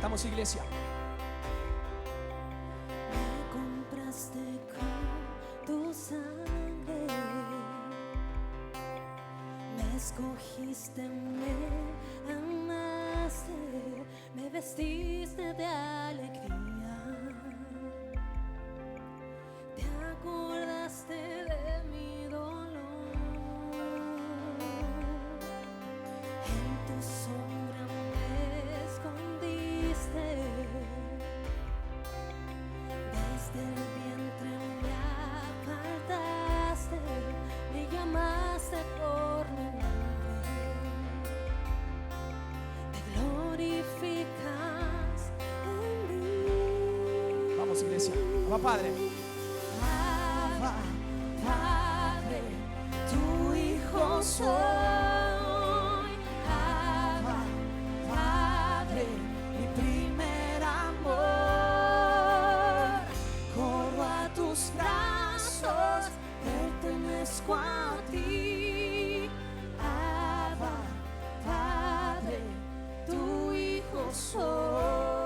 Cantamos, iglesia. Me compraste con tu sangre, me escogiste, me amaste, me vestiste de alegría, te acordaste de mi dolor, en tu sombra me escondiste. Desde el vientre me apartaste, me llamaste por mi nombre, te glorificas en mí. Vamos, iglesia. Abba, Padre. Abba, Padre, tu hijo soy. Abba, Padre, mi primer amor. Corro a tus brazos, pertenezco a ti. Abba, Padre, tu hijo soy.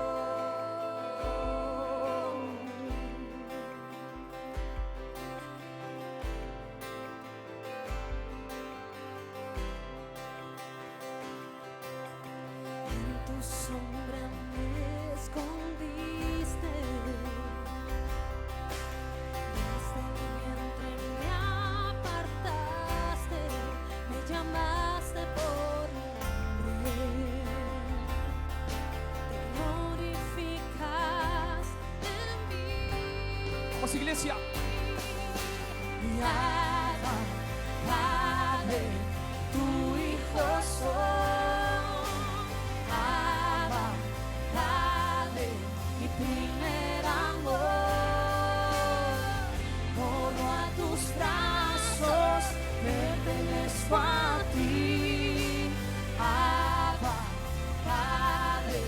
En tu sombra me escondiste, desde el vientre me apartaste, me llamaste por nombre, te glorificas en mí. Vamos, iglesia. Mi Abba, Padre, tu hijo soy. Abba, Padre, mi primer amor. Corro a tus brazos, pertenezco a ti. Abba, Padre,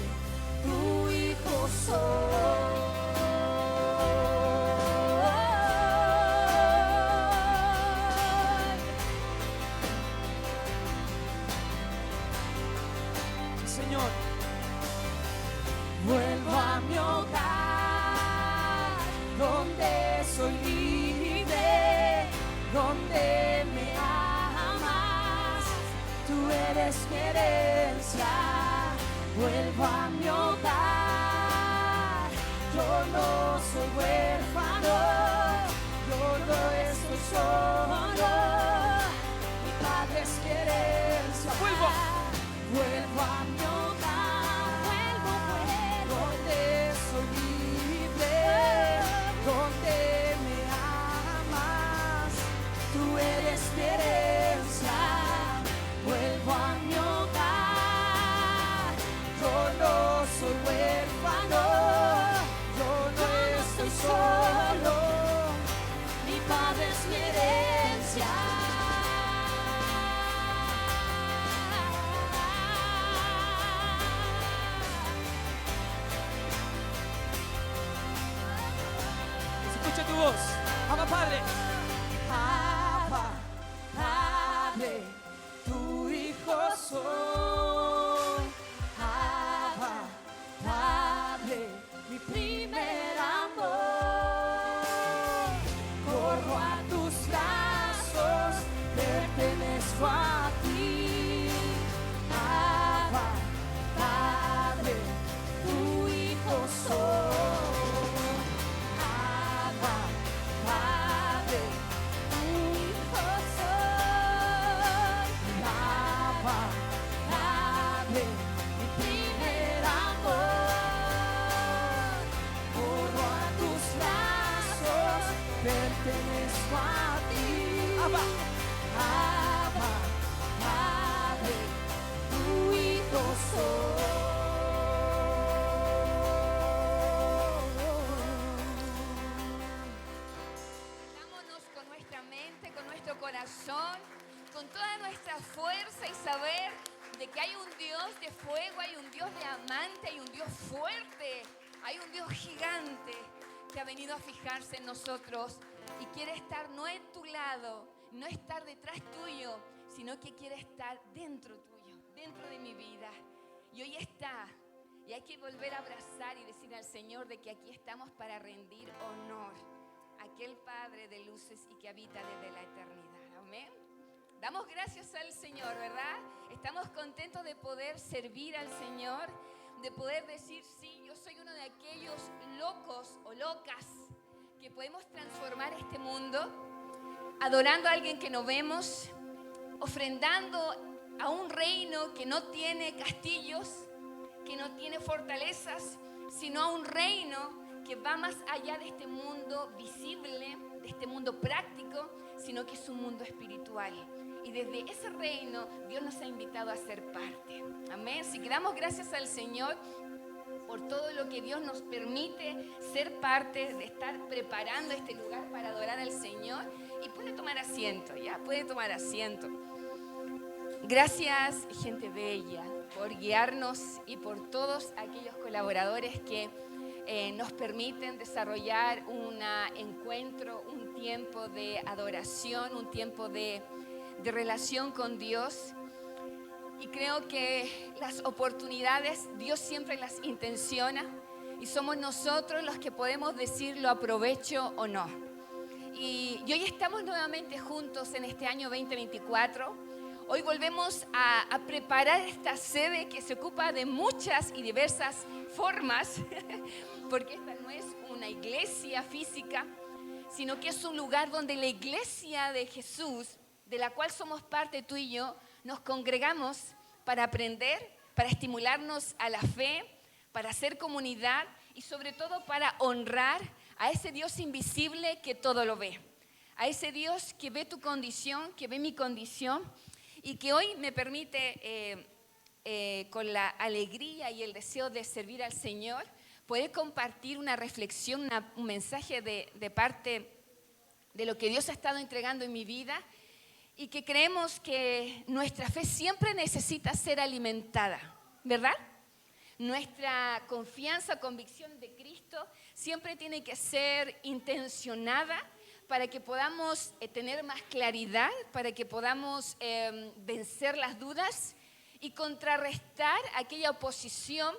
tu hijo soy. Señor. Vuelvo a mi hogar, donde soy libre, donde me amas, tú eres mi herencia. Vuelvo a mi hogar, yo no soy huérfano, yo no estoy solo, mi padre es mi herencia. Vuelvo a mi hogar, donde soy libre, donde me amas, tú eres mi herencia. Vuelvo a mi hogar, yo no soy huérfano, yo no estoy solo, mi padre es mi herencia. Escucha tu voz. Abba, Padre. Abba, Padre, tu hijo soy. Abba, Padre, mi primer amor. Corro a tus brazos, pertenezco a ti. Abba, Padre, tu hijo soy. Abba, Padre, tu hijo soy. Abba, Padre, mi primer amor. Corro a tus brazos, pertenezco a ti. Abba. Abba, Padre, tu hijo soy. Dámonos con nuestra mente, con nuestro corazón, con toda nuestra fuerza y saber de que hay un Dios de fuego, hay un Dios diamante, hay un Dios fuerte, hay un Dios gigante que ha venido a fijarse en nosotros y quiere estar no en tu lado, no estar detrás tuyo, sino que quiere estar dentro tuyo, dentro de mi vida. Y hoy está Y hay que volver a abrazar y decir al Señor de que aquí estamos para rendir honor a aquel Padre de luces y que habita desde la eternidad. Amén. Damos gracias al Señor, ¿verdad? Estamos contentos de poder servir al Señor, de poder decir, sí, yo soy uno de aquellos locos o locas que podemos transformar este mundo, adorando a alguien que no vemos, ofrendando a un reino que no tiene castillos, que no tiene fortalezas, sino a un reino que va más allá de este mundo visible, de este mundo práctico, sino que es un mundo espiritual. Y desde ese reino Dios nos ha invitado a ser parte. Amén. Así que damos gracias al Señor por todo lo que Dios nos permite ser parte, de estar preparando este lugar para adorar al Señor. Y puede tomar asiento, ya, puede tomar asiento. Gracias, gente bella, por guiarnos y por todos aquellos colaboradores que nos permiten desarrollar un encuentro, un tiempo de adoración, un tiempo de relación con Dios. Y creo que las oportunidades Dios siempre las intenciona y somos nosotros los que podemos decir lo aprovecho o no. Y hoy estamos nuevamente juntos en este año 2024. Hoy volvemos a preparar esta sede que se ocupa de muchas y diversas formas, porque esta no es una iglesia física, sino que es un lugar donde la iglesia de Jesús, de la cual somos parte tú y yo, nos congregamos para aprender, para estimularnos a la fe, para hacer comunidad y sobre todo para honrar a ese Dios invisible que todo lo ve, a ese Dios que ve tu condición, que ve mi condición y que hoy me permite con la alegría y el deseo de servir al Señor, poder compartir una reflexión, un mensaje de parte de lo que Dios ha estado entregando en mi vida. Y que creemos que nuestra fe siempre necesita ser alimentada, ¿verdad? Nuestra confianza, convicción de Cristo siempre tiene que ser intencionada para que podamos tener más claridad, para que podamos vencer las dudas y contrarrestar aquella oposición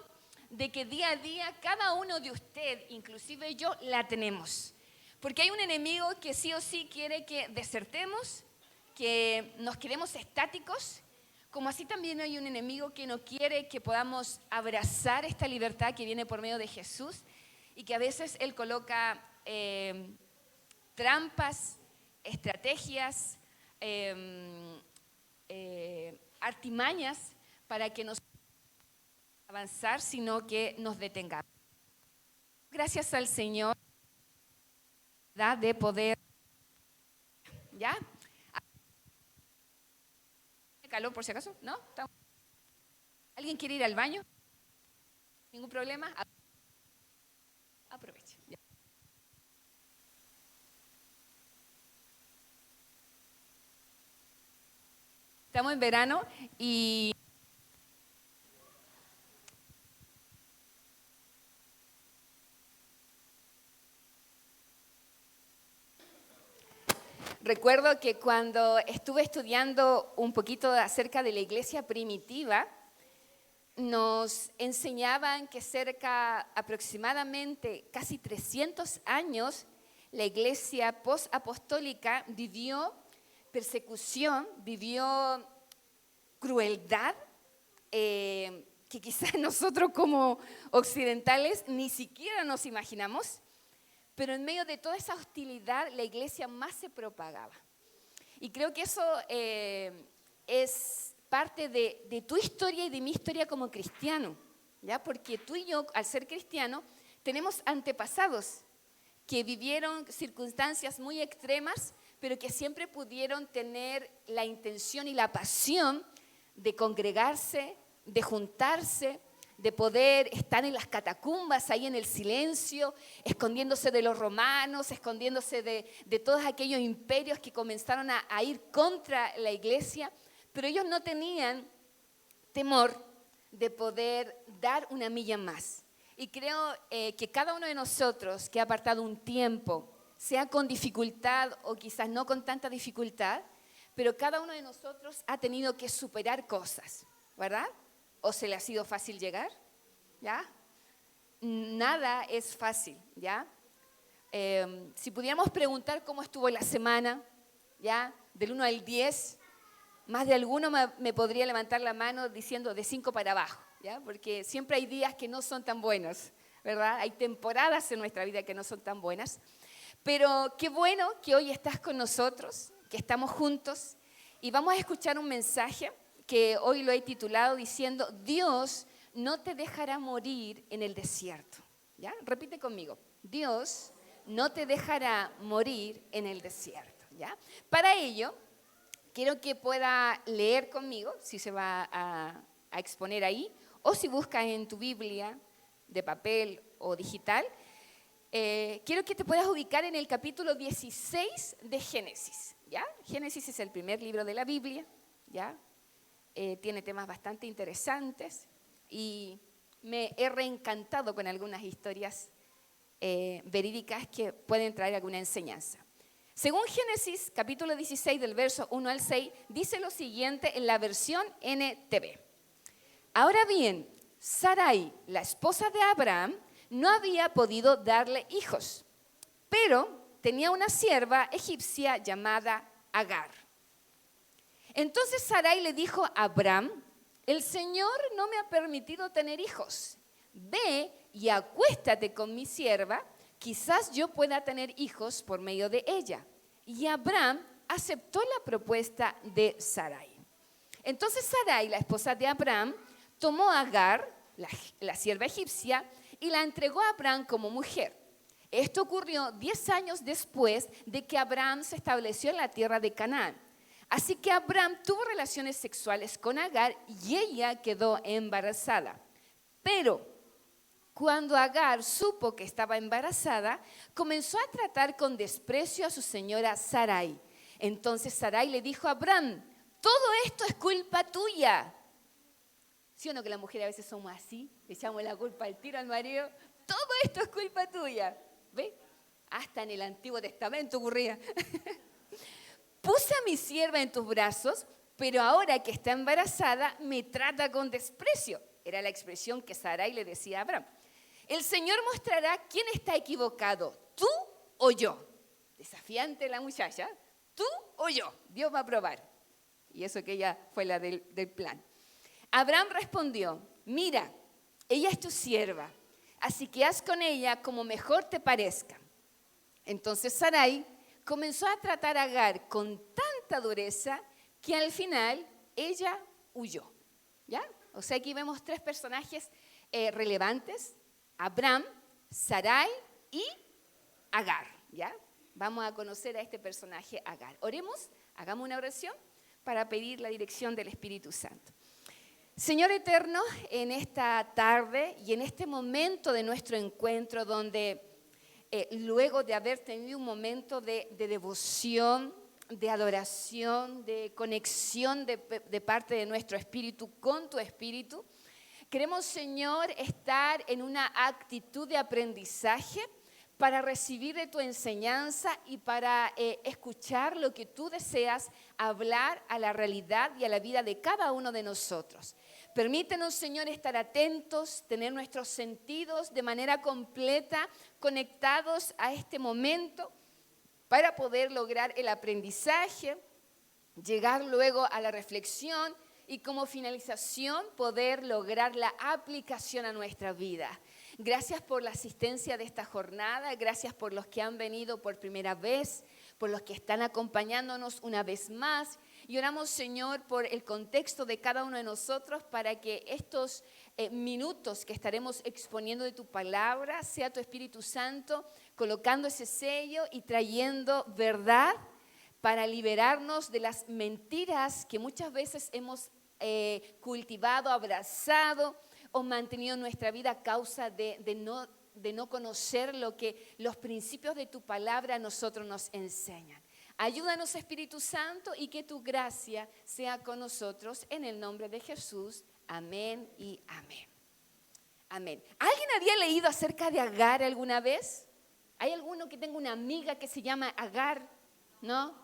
de que día a día cada uno de ustedes, inclusive yo, la tenemos. Porque hay un enemigo que sí o sí quiere que desertemos, que nos quedemos estáticos, como así también hay un enemigo que no quiere que podamos abrazar esta libertad que viene por medio de Jesús y que a veces Él coloca trampas, estrategias, artimañas para que nos avanzar, sino que nos detengamos. Gracias al Señor de poder, ¿ya? ¿Calor por si acaso? ¿No? ¿Alguien quiere ir al baño? ¿Ningún problema? Aproveche. Ya. Estamos en verano y recuerdo que cuando estuve estudiando un poquito acerca de la iglesia primitiva, nos enseñaban que cerca aproximadamente casi 300 años la iglesia post-apostólica vivió persecución, vivió crueldad, que quizás nosotros como occidentales ni siquiera nos imaginamos. Pero en medio de toda esa hostilidad, la iglesia más se propagaba. Y creo que eso es parte de tu historia y de mi historia como cristiano, ¿ya? Porque tú y yo, al ser cristianos, tenemos antepasados que vivieron circunstancias muy extremas, pero que siempre pudieron tener la intención y la pasión de congregarse, de juntarse, de poder estar en las catacumbas, ahí en el silencio, escondiéndose de los romanos, escondiéndose de todos aquellos imperios que comenzaron a ir contra la iglesia, pero ellos no tenían temor de poder dar una milla más. Y creo que cada uno de nosotros que ha apartado un tiempo, sea con dificultad o quizás no con tanta dificultad, pero cada uno de nosotros ha tenido que superar cosas, ¿verdad? ¿O se le ha sido fácil llegar? ¿ya? Nada es fácil, ¿ya? Si pudiéramos preguntar cómo estuvo la semana, ¿ya? Del 1 al 10, más de alguno me podría levantar la mano diciendo de 5 para abajo, ¿ya? Porque siempre hay días que no son tan buenos, ¿verdad? Hay temporadas en nuestra vida que no son tan buenas. Pero qué bueno que hoy estás con nosotros, que estamos juntos y vamos a escuchar un mensaje que hoy lo he titulado diciendo: Dios no te dejará morir en el desierto. ¿Ya? Repite conmigo: Dios no te dejará morir en el desierto. ¿Ya? Para ello, quiero que pueda leer conmigo, si se va a exponer ahí, o si buscas en tu Biblia de papel o digital. Quiero que te puedas ubicar en el capítulo 16 de Génesis. ¿Ya? Génesis es el primer libro de la Biblia, ¿ya? Tiene temas bastante interesantes y me he reencantado con algunas historias verídicas que pueden traer alguna enseñanza. Según Génesis, capítulo 16, del verso 1 al 6, dice lo siguiente en la versión NTV. Ahora bien, Sarai, la esposa de Abraham, no había podido darle hijos, pero tenía una sierva egipcia llamada Agar. Entonces Sarai le dijo a Abraham: el Señor no me ha permitido tener hijos. Ve y acuéstate con mi sierva, quizás yo pueda tener hijos por medio de ella. Y Abraham aceptó la propuesta de Sarai. Entonces Sarai, la esposa de Abraham, tomó a Agar, la sierva egipcia, y la entregó a Abraham como mujer. Esto ocurrió 10 años después de que Abraham se estableció en la tierra de Canaán. Así que Abraham tuvo relaciones sexuales con Agar y ella quedó embarazada. Pero cuando Agar supo que estaba embarazada, comenzó a tratar con desprecio a su señora Sarai. Entonces Sarai le dijo a Abraham: todo esto es culpa tuya. ¿Sí o no que las mujeres a veces somos así? Le echamos la culpa al tiro al marido. Todo esto es culpa tuya. ¿Ve? Hasta en el Antiguo Testamento ocurría. Puse a mi sierva en tus brazos, pero ahora que está embarazada me trata con desprecio. Era la expresión que Sarai le decía a Abraham. El Señor mostrará quién está equivocado, tú o yo. Desafiante la muchacha, tú o yo. Dios va a probar. Y eso que ella fue la del plan. Abraham respondió: mira, ella es tu sierva, así que haz con ella como mejor te parezca. Entonces Sarai comenzó a tratar a Agar con tanta dureza que al final ella huyó. ¿Ya? O sea, aquí vemos 3 personajes relevantes: Abraham, Sarai y Agar. ¿Ya? Vamos a conocer a este personaje Agar. Oremos, hagamos una oración para pedir la dirección del Espíritu Santo. Señor eterno, en esta tarde y en este momento de nuestro encuentro donde luego de haber tenido un momento de devoción, de adoración, de conexión de parte de nuestro espíritu con tu espíritu, queremos, Señor, estar en una actitud de aprendizaje para recibir de tu enseñanza y para escuchar lo que tú deseas hablar a la realidad y a la vida de cada uno de nosotros. Permítenos, Señor, estar atentos, tener nuestros sentidos de manera completa conectados a este momento para poder lograr el aprendizaje, llegar luego a la reflexión y como finalización poder lograr la aplicación a nuestra vida. Gracias por la asistencia de esta jornada, gracias por los que han venido por primera vez, por los que están acompañándonos una vez más. Y oramos, Señor, por el contexto de cada uno de nosotros para que estos minutos que estaremos exponiendo de tu palabra sea tu Espíritu Santo colocando ese sello y trayendo verdad para liberarnos de las mentiras que muchas veces hemos cultivado, abrazado o mantenido en nuestra vida a causa de no conocer lo que los principios de tu palabra a nosotros nos enseñan. Ayúdanos, Espíritu Santo, y que tu gracia sea con nosotros en el nombre de Jesús. Amén y amén. Amén. ¿Alguien había leído acerca de Agar alguna vez? ¿Hay alguno que tenga una amiga que se llama Agar? ¿No?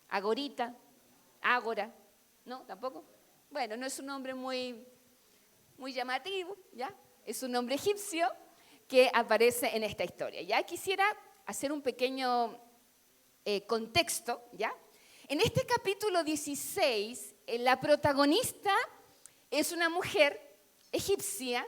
Agorita, Ágora. ¿No? ¿Tampoco? Bueno, no es un nombre muy llamativo, ¿ya? es un nombre egipcio que aparece en esta historia. Ya quisiera hacer un pequeño contexto, ¿ya? En este capítulo 16, la protagonista es una mujer egipcia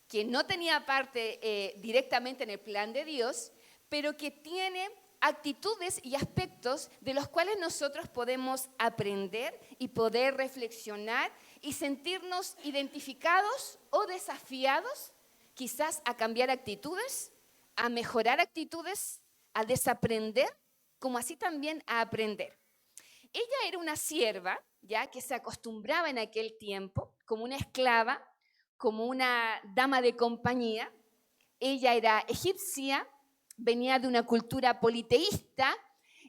que no tenía parte directamente en el plan de Dios, pero que tiene actitudes y aspectos de los cuales nosotros podemos aprender y poder reflexionar y sentirnos identificados o desafiados, quizás a cambiar actitudes, a mejorar actitudes, a desaprender, como así también a aprender. Ella era una sierva, ya que se acostumbraba en aquel tiempo, como una esclava, como una dama de compañía. Ella era egipcia, venía de una cultura politeísta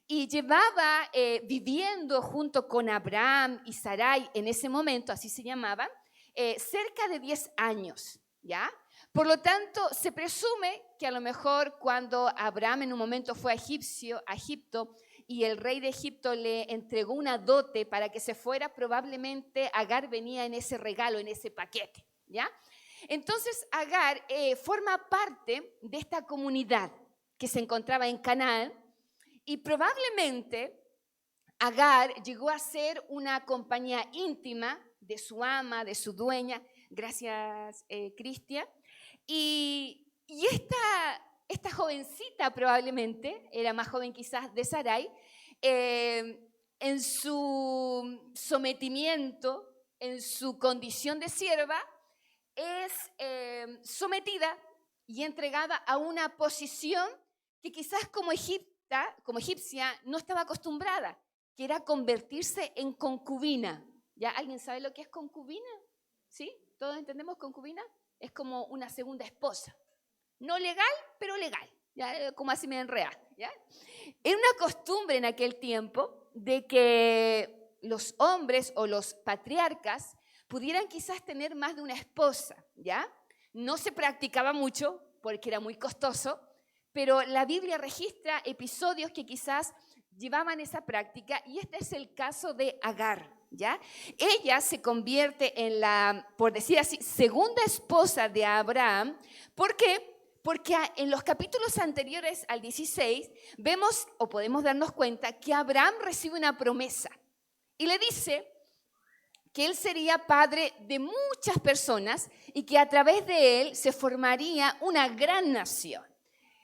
y llevaba viviendo junto con Abraham y Sarai en ese momento, así se llamaban, cerca de 10 años, ¿ya? Por lo tanto, se presume que a lo mejor cuando Abraham en un momento fue a Egipto, y el rey de Egipto le entregó una dote para que se fuera, probablemente Agar venía en ese regalo, en ese paquete, ¿ya? Entonces Agar forma parte de esta comunidad que se encontraba en Canaán y probablemente Agar llegó a ser una compañía íntima de su ama, de su dueña. Gracias, Cristian. Y esta jovencita probablemente, era más joven quizás de Sarai, en su sometimiento, en su condición de sierva, es sometida y entregada a una posición que quizás como egipcia no estaba acostumbrada, que era convertirse en concubina. ¿Ya alguien sabe lo que es concubina? ¿Sí? ¿Todos entendemos concubina? Es como una segunda esposa. No legal, pero legal. ¿Ya? Como así me enreda. ¿Ya? Era una costumbre en aquel tiempo de que los hombres o los patriarcas pudieran quizás tener más de una esposa. ¿Ya? No se practicaba mucho porque era muy costoso, pero la Biblia registra episodios que quizás llevaban esa práctica y este es el caso de Agar. ¿Ya? Ella se convierte en la, por decir así, segunda esposa de Abraham. ¿Por qué? Porque en los capítulos anteriores al 16 vemos o podemos darnos cuenta que Abraham recibe una promesa y le dice que él sería padre de muchas personas y que a través de él se formaría una gran nación.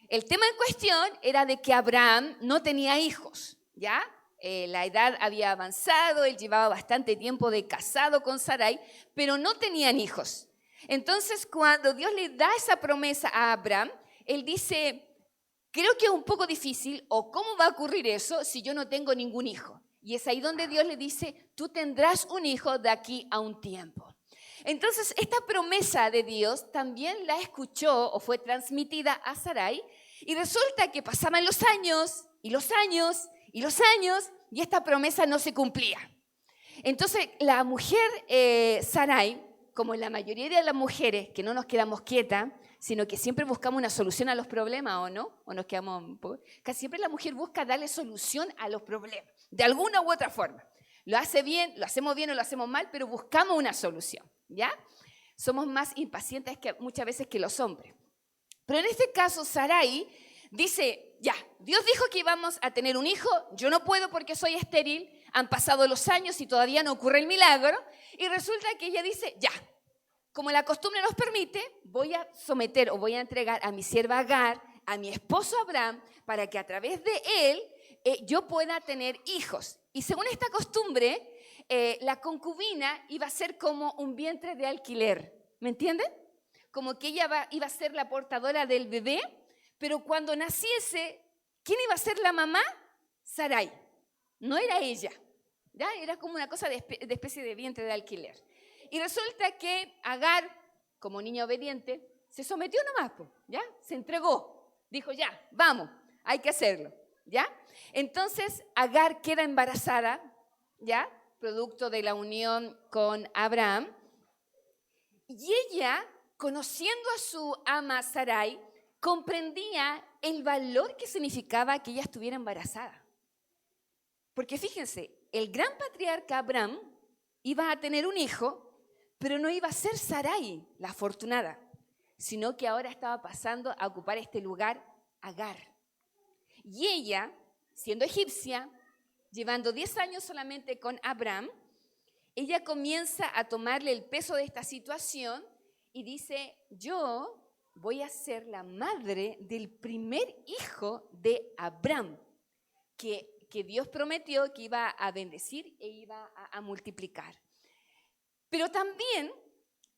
El tema en cuestión era de que Abraham no tenía hijos, ¿ya? La edad había avanzado, él llevaba bastante tiempo de casado con Sarai, pero no tenían hijos. Entonces, cuando Dios le da esa promesa a Abraham, él dice, creo que es un poco difícil, o ¿cómo va a ocurrir eso si yo no tengo ningún hijo? Y es ahí donde Dios le dice, tú tendrás un hijo de aquí a un tiempo. Entonces, esta promesa de Dios también la escuchó o fue transmitida a Sarai, y resulta que pasaban los años, y los años, y los años, y esta promesa no se cumplía. Entonces, la mujer Sarai, como la mayoría de las mujeres que no nos quedamos quietas, sino que siempre buscamos una solución a los problemas, ¿o no? ¿O nos quedamos un poco? Casi siempre la mujer busca darle solución a los problemas, de alguna u otra forma. Lo hace bien, lo hacemos bien o lo hacemos mal, pero buscamos una solución, ¿ya? Somos más impacientes muchas veces que los hombres. Pero en este caso, Sarai dice, ya, Dios dijo que íbamos a tener un hijo, yo no puedo porque soy estéril, han pasado los años y todavía no ocurre el milagro, y resulta que ella dice, ya, como la costumbre nos permite, voy a someter o voy a entregar a mi sierva Agar, a mi esposo Abraham, para que a través de él yo pueda tener hijos. Y según esta costumbre, la concubina iba a ser como un vientre de alquiler, ¿me entienden? Como que ella iba a ser la portadora del bebé, pero cuando naciese, ¿quién iba a ser la mamá? Sarai. No era ella, ¿ya? Era como una cosa de especie de vientre de alquiler. Y resulta que Agar, como niña obediente, se sometió nomás, ¿ya? Se entregó. Dijo, ya, vamos, hay que hacerlo, ¿ya? Entonces, Agar queda embarazada, ¿ya? Producto de la unión con Abraham. Y ella, conociendo a su ama Sarai, comprendía el valor que significaba que ella estuviera embarazada. Porque fíjense, el gran patriarca Abraham iba a tener un hijo, pero no iba a ser Sarai la afortunada. sino que ahora estaba pasando a ocupar este lugar Agar. Y ella, siendo egipcia, llevando 10 años solamente con Abraham, ella comienza a tomarle el peso de esta situación y dice, yo voy a ser la madre del primer hijo de Abraham, que Dios prometió que iba a bendecir e iba a multiplicar. Pero también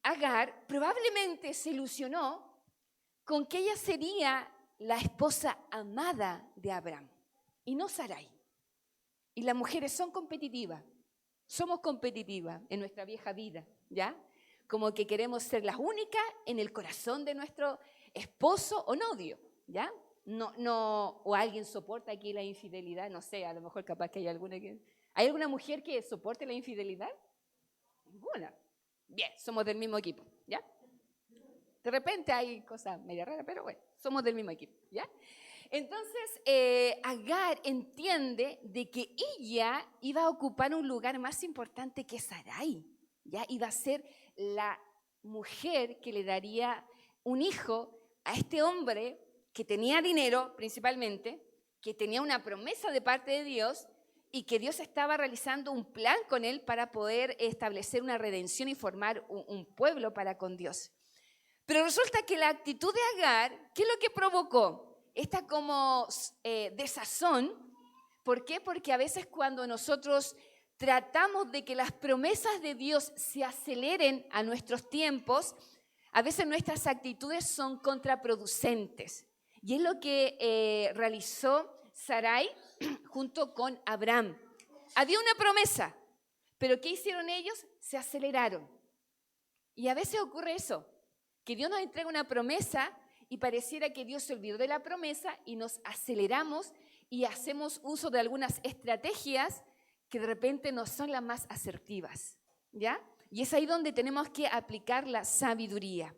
Agar probablemente se ilusionó con que ella sería la esposa amada de Abraham y no Sarai. Y las mujeres son competitivas, somos competitivas en nuestra vieja vida, ¿ya? Como que queremos ser las únicas en el corazón de nuestro esposo o novio, ¿ya? No, o alguien soporta aquí la infidelidad, no sé, a lo mejor capaz que hay alguna que... ¿Hay alguna mujer que soporte la infidelidad? Ninguna. Bien, somos del mismo equipo, ¿ya? De repente hay cosas medio raras, pero bueno, somos del mismo equipo, ¿ya? Entonces, Agar entiende de que ella iba a ocupar un lugar más importante que Sarai, ¿ya? Iba a ser la mujer que le daría un hijo a este hombre que tenía dinero principalmente, que tenía una promesa de parte de Dios y que Dios estaba realizando un plan con él para poder establecer una redención y formar un pueblo para con Dios. Pero resulta que la actitud de Agar, ¿qué es lo que provocó? Esta como desazón. ¿Por qué? Porque a veces cuando nosotros tratamos de que las promesas de Dios se aceleren a nuestros tiempos, a veces nuestras actitudes son contraproducentes. Y es lo que realizó Sarai junto con Abraham. Había una promesa, pero ¿qué hicieron ellos? Se aceleraron. Y a veces ocurre eso, que Dios nos entrega una promesa y pareciera que Dios se olvidó de la promesa y nos aceleramos y hacemos uso de algunas estrategias que de repente no son las más asertivas, ¿ya? Y es ahí donde tenemos que aplicar la sabiduría.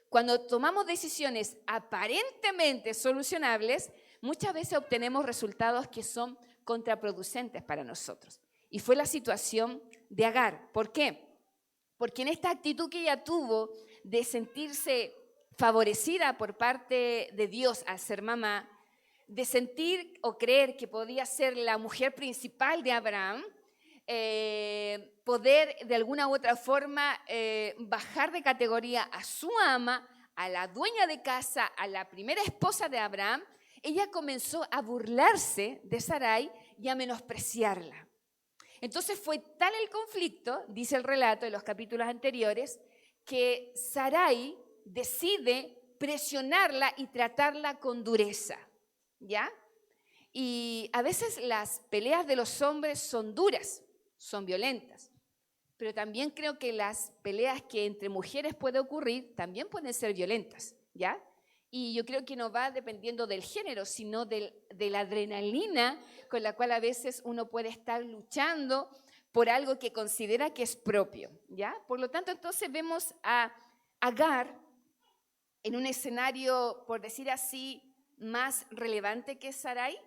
Cuando tomamos decisiones aparentemente solucionables, muchas veces obtenemos resultados que son contraproducentes para nosotros. Y fue la situación de Agar. ¿Por qué? Porque en esta actitud que ella tuvo de sentirse favorecida por parte de Dios al ser mamá, de sentir o creer que podía ser la mujer principal de Abraham, poder de alguna u otra forma bajar de categoría a su ama, a la dueña de casa, a la primera esposa de Abraham, ella comenzó a burlarse de Sarai y a menospreciarla. Entonces fue tal el conflicto, dice el relato de los capítulos anteriores, que Sarai decide presionarla y tratarla con dureza, ¿ya? Y a veces las peleas de los hombres son duras, son violentas, pero también creo que las peleas que entre mujeres puede ocurrir también pueden ser violentas, ¿ya? Y yo creo que no va dependiendo del género, sino de la adrenalina con la cual a veces uno puede estar luchando por algo que considera que es propio, ¿ya? Por lo tanto, entonces vemos a Agar en un escenario, por decir así, más relevante que Sarai,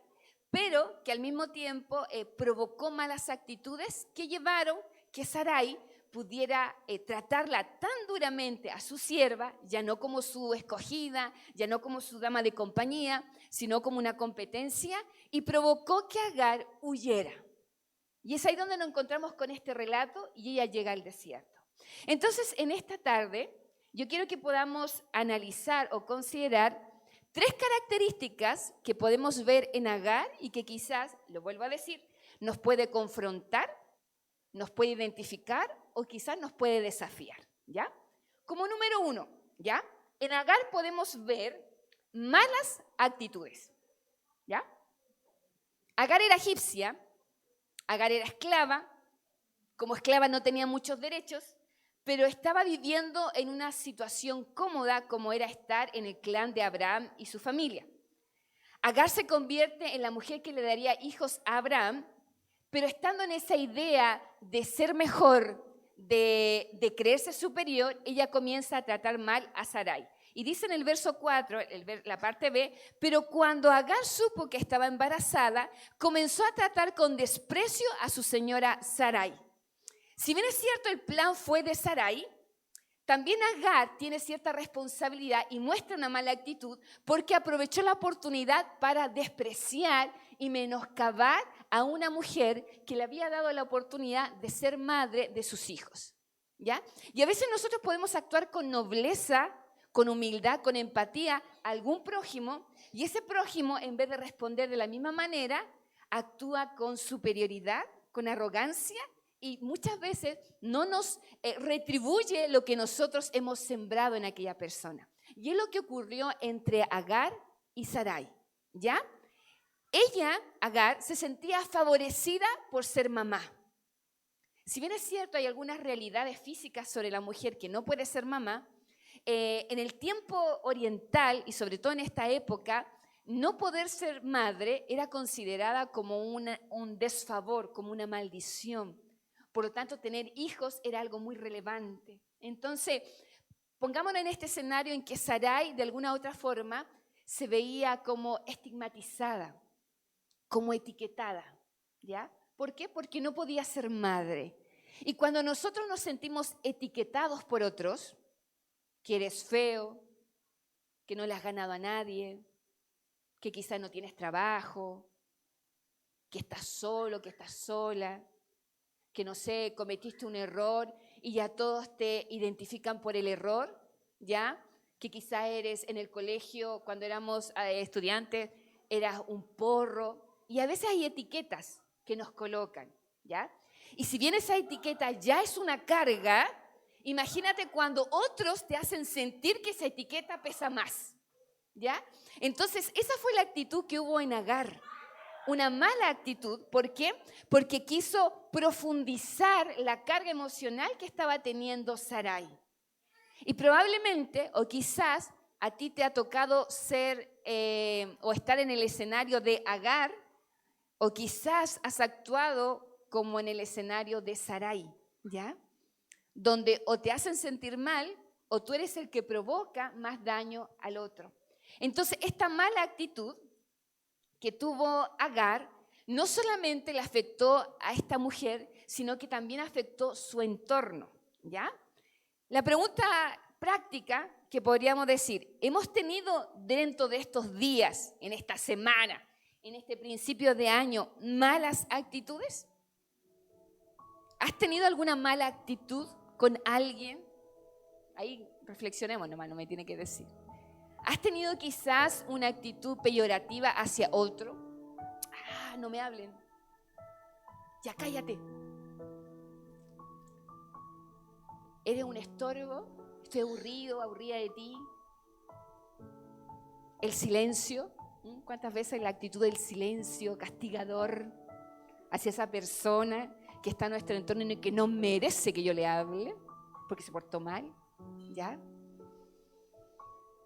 pero que al mismo tiempo provocó malas actitudes que llevaron que Sarai pudiera tratarla tan duramente a su sierva, ya no como su escogida, ya no como su dama de compañía, sino como una competencia, y provocó que Agar huyera. Y es ahí donde nos encontramos con este relato y ella llega al desierto. Entonces, en esta tarde, yo quiero que podamos analizar o considerar 3 características que podemos ver en Agar y que quizás, lo vuelvo a decir, nos puede confrontar, nos puede identificar o quizás nos puede desafiar, ¿ya? Como número 1, ¿ya? En Agar podemos ver malas actitudes, ¿ya? Agar era egipcia, Agar era esclava, como esclava no tenía muchos derechos, pero estaba viviendo en una situación cómoda como era estar en el clan de Abraham y su familia. Agar se convierte en la mujer que le daría hijos a Abraham, pero estando en esa idea de ser mejor, de creerse superior, ella comienza a tratar mal a Sarai. Y dice en el verso 4, la parte B, pero cuando Agar supo que estaba embarazada, comenzó a tratar con desprecio a su señora Sarai. Si bien es cierto, el plan fue de Sarai, también Agar tiene cierta responsabilidad y muestra una mala actitud porque aprovechó la oportunidad para despreciar y menoscabar a una mujer que le había dado la oportunidad de ser madre de sus hijos, ¿ya? Y a veces nosotros podemos actuar con nobleza, con humildad, con empatía a algún prójimo, y ese prójimo, en vez de responder de la misma manera, actúa con superioridad, con arrogancia, y muchas veces no nos retribuye lo que nosotros hemos sembrado en aquella persona. Y es lo que ocurrió entre Agar y Sarai, ¿ya? Ella, Agar, se sentía favorecida por ser mamá. Si bien es cierto, hay algunas realidades físicas sobre la mujer que no puede ser mamá, en el tiempo oriental y sobre todo en esta época, no poder ser madre era considerada como un desfavor, como una maldición. Por lo tanto, tener hijos era algo muy relevante. Entonces, pongámonos en este escenario en que Sarai, de alguna u otra forma, se veía como estigmatizada, como etiquetada, ¿ya? ¿Por qué? Porque no podía ser madre. Y cuando nosotros nos sentimos etiquetados por otros, que eres feo, que no le has ganado a nadie, que quizás no tienes trabajo, que estás solo, que estás sola, que no sé, cometiste un error y ya todos te identifican por el error, ¿ya? Que quizás eres en el colegio, cuando éramos estudiantes, eras un porro. Y a veces hay etiquetas que nos colocan, ¿ya? Y si bien esa etiqueta ya es una carga, imagínate cuando otros te hacen sentir que esa etiqueta pesa más, ¿ya? Entonces, esa fue la actitud que hubo en Agar. Una mala actitud, ¿por qué? Porque quiso profundizar la carga emocional que estaba teniendo Sarai. Y probablemente, o quizás, a ti te ha tocado ser o estar en el escenario de Agar, o quizás has actuado como en el escenario de Sarai, ¿ya? Donde o te hacen sentir mal, o tú eres el que provoca más daño al otro. Entonces, esta mala actitud que tuvo Agar no solamente le afectó a esta mujer, sino que también afectó su entorno, ¿ya? La pregunta práctica que podríamos decir, ¿hemos tenido dentro de estos días, en esta semana, en este principio de año, malas actitudes? ¿Has tenido alguna mala actitud con alguien? Ahí reflexionemos nomás, no me tiene que decir. ¿Has tenido quizás una actitud peyorativa hacia otro? Ah, no me hablen. Ya cállate. ¿Eres un estorbo? ¿Estoy aburrido, aburrida de ti? El silencio. ¿Cuántas veces la actitud del silencio castigador hacia esa persona que está en nuestro entorno y que no merece que yo le hable porque se portó mal? ¿Ya?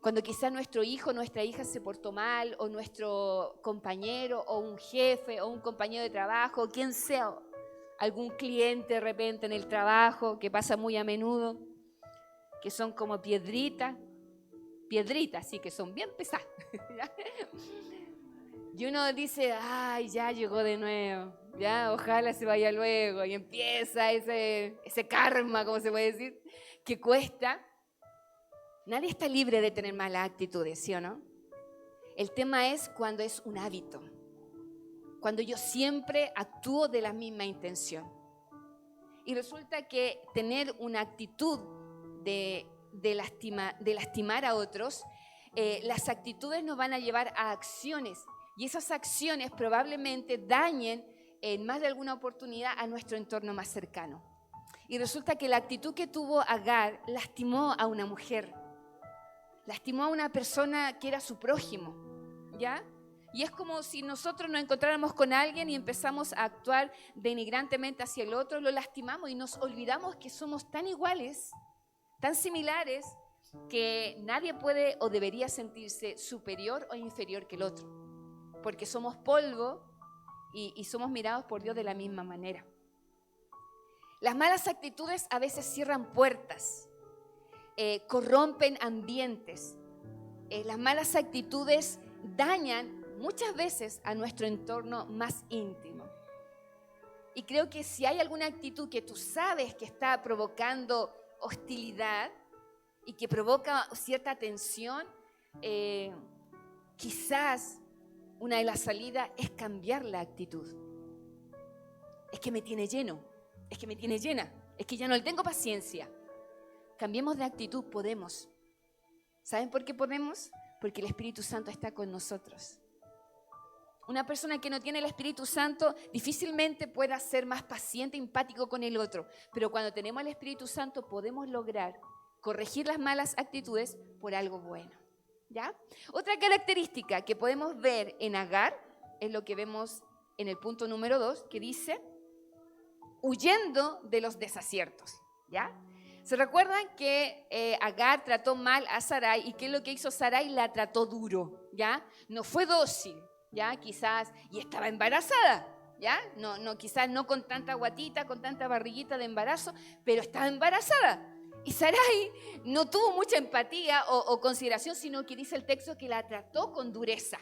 Cuando quizá nuestro hijo, nuestra hija se portó mal, o nuestro compañero, o un jefe, o un compañero de trabajo, quien sea, algún cliente de repente en el trabajo, que pasa muy a menudo, que son como piedritas, sí, que son bien pesadas. Y uno dice, ay, ya llegó de nuevo, ya, ojalá se vaya luego, y empieza ese karma, como se puede decir, que cuesta. Nadie está libre de tener malas actitudes, ¿sí o no? El tema es cuando es un hábito, cuando yo siempre actúo de la misma intención. Y resulta que tener una actitud de lastimar a otros, las actitudes nos van a llevar a acciones, y esas acciones probablemente dañen en más de alguna oportunidad a nuestro entorno más cercano. Y resulta que la actitud que tuvo Agar lastimó a una mujer. Lastimó a una persona que era su prójimo, ¿ya? Y es como si nosotros nos encontráramos con alguien y empezamos a actuar denigrantemente hacia el otro, lo lastimamos y nos olvidamos que somos tan iguales, tan similares, que nadie puede o debería sentirse superior o inferior que el otro, porque somos polvo y somos mirados por Dios de la misma manera. Las malas actitudes a veces cierran puertas, corrompen ambientes. Las malas actitudes dañan muchas veces a nuestro entorno más íntimo. Y creo que si hay alguna actitud que tú sabes que está provocando hostilidad, y que provoca cierta tensión, quizás una de las salidas es cambiar la actitud. Es que me tiene lleno, es que me tiene llena, es que ya no le tengo paciencia. Cambiemos de actitud, podemos. ¿Saben por qué podemos? Porque el Espíritu Santo está con nosotros. Una persona que no tiene el Espíritu Santo difícilmente pueda ser más paciente, empático con el otro. Pero cuando tenemos el Espíritu Santo podemos lograr corregir las malas actitudes por algo bueno. ¿Ya? Otra característica que podemos ver en Agar es lo que vemos en el punto número 2, que dice, huyendo de los desaciertos. ¿Ya? ¿Se recuerdan que Agar trató mal a Sarai y qué es lo que hizo Sarai? La trató duro, ¿ya? No fue dócil, ¿ya? Quizás, y estaba embarazada, ¿ya? No, quizás no con tanta guatita, con tanta barriguita de embarazo, pero estaba embarazada. Y Sarai no tuvo mucha empatía o consideración, sino que dice el texto que la trató con dureza.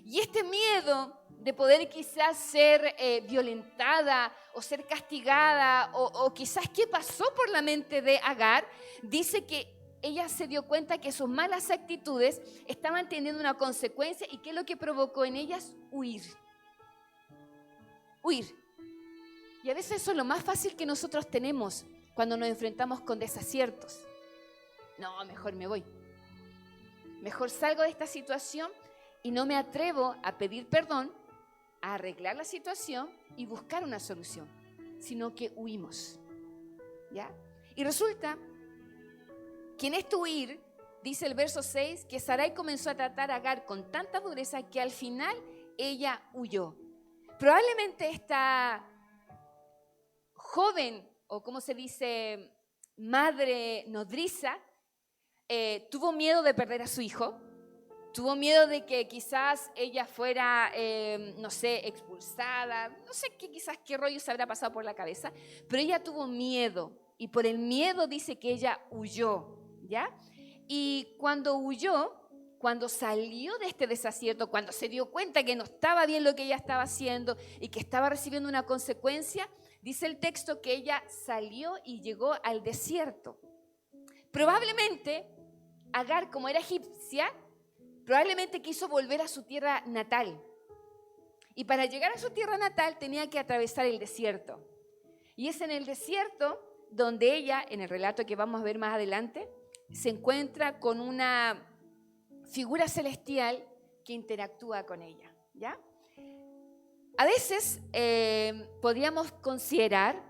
Y este miedo de poder quizás ser violentada o ser castigada o quizás qué pasó por la mente de Agar, dice que ella se dio cuenta que sus malas actitudes estaban teniendo una consecuencia y que lo que provocó en ellas huir. Huir. Y a veces eso es lo más fácil que nosotros tenemos cuando nos enfrentamos con desaciertos. No, mejor me voy. Mejor salgo de esta situación y no me atrevo a pedir perdón, a arreglar la situación y buscar una solución, sino que huimos. ¿Ya? Y resulta que en este huir, dice el verso 6, que Sarai comenzó a tratar a Agar con tanta dureza que al final ella huyó. Probablemente esta joven, o como se dice, madre nodriza, tuvo miedo de perder a su hijo. Tuvo miedo de que quizás ella fuera, no sé, expulsada. No sé quizás qué rollo se habrá pasado por la cabeza. Pero ella tuvo miedo. Y por el miedo dice que ella huyó. ¿Ya? Y cuando huyó, cuando salió de este desacierto, cuando se dio cuenta que no estaba bien lo que ella estaba haciendo y que estaba recibiendo una consecuencia, dice el texto que ella salió y llegó al desierto. Probablemente Agar, como era egipcia, probablemente quiso volver a su tierra natal. Y para llegar a su tierra natal tenía que atravesar el desierto. Y es en el desierto donde ella, en el relato que vamos a ver más adelante, se encuentra con una figura celestial que interactúa con ella. ¿Ya? A veces podríamos considerar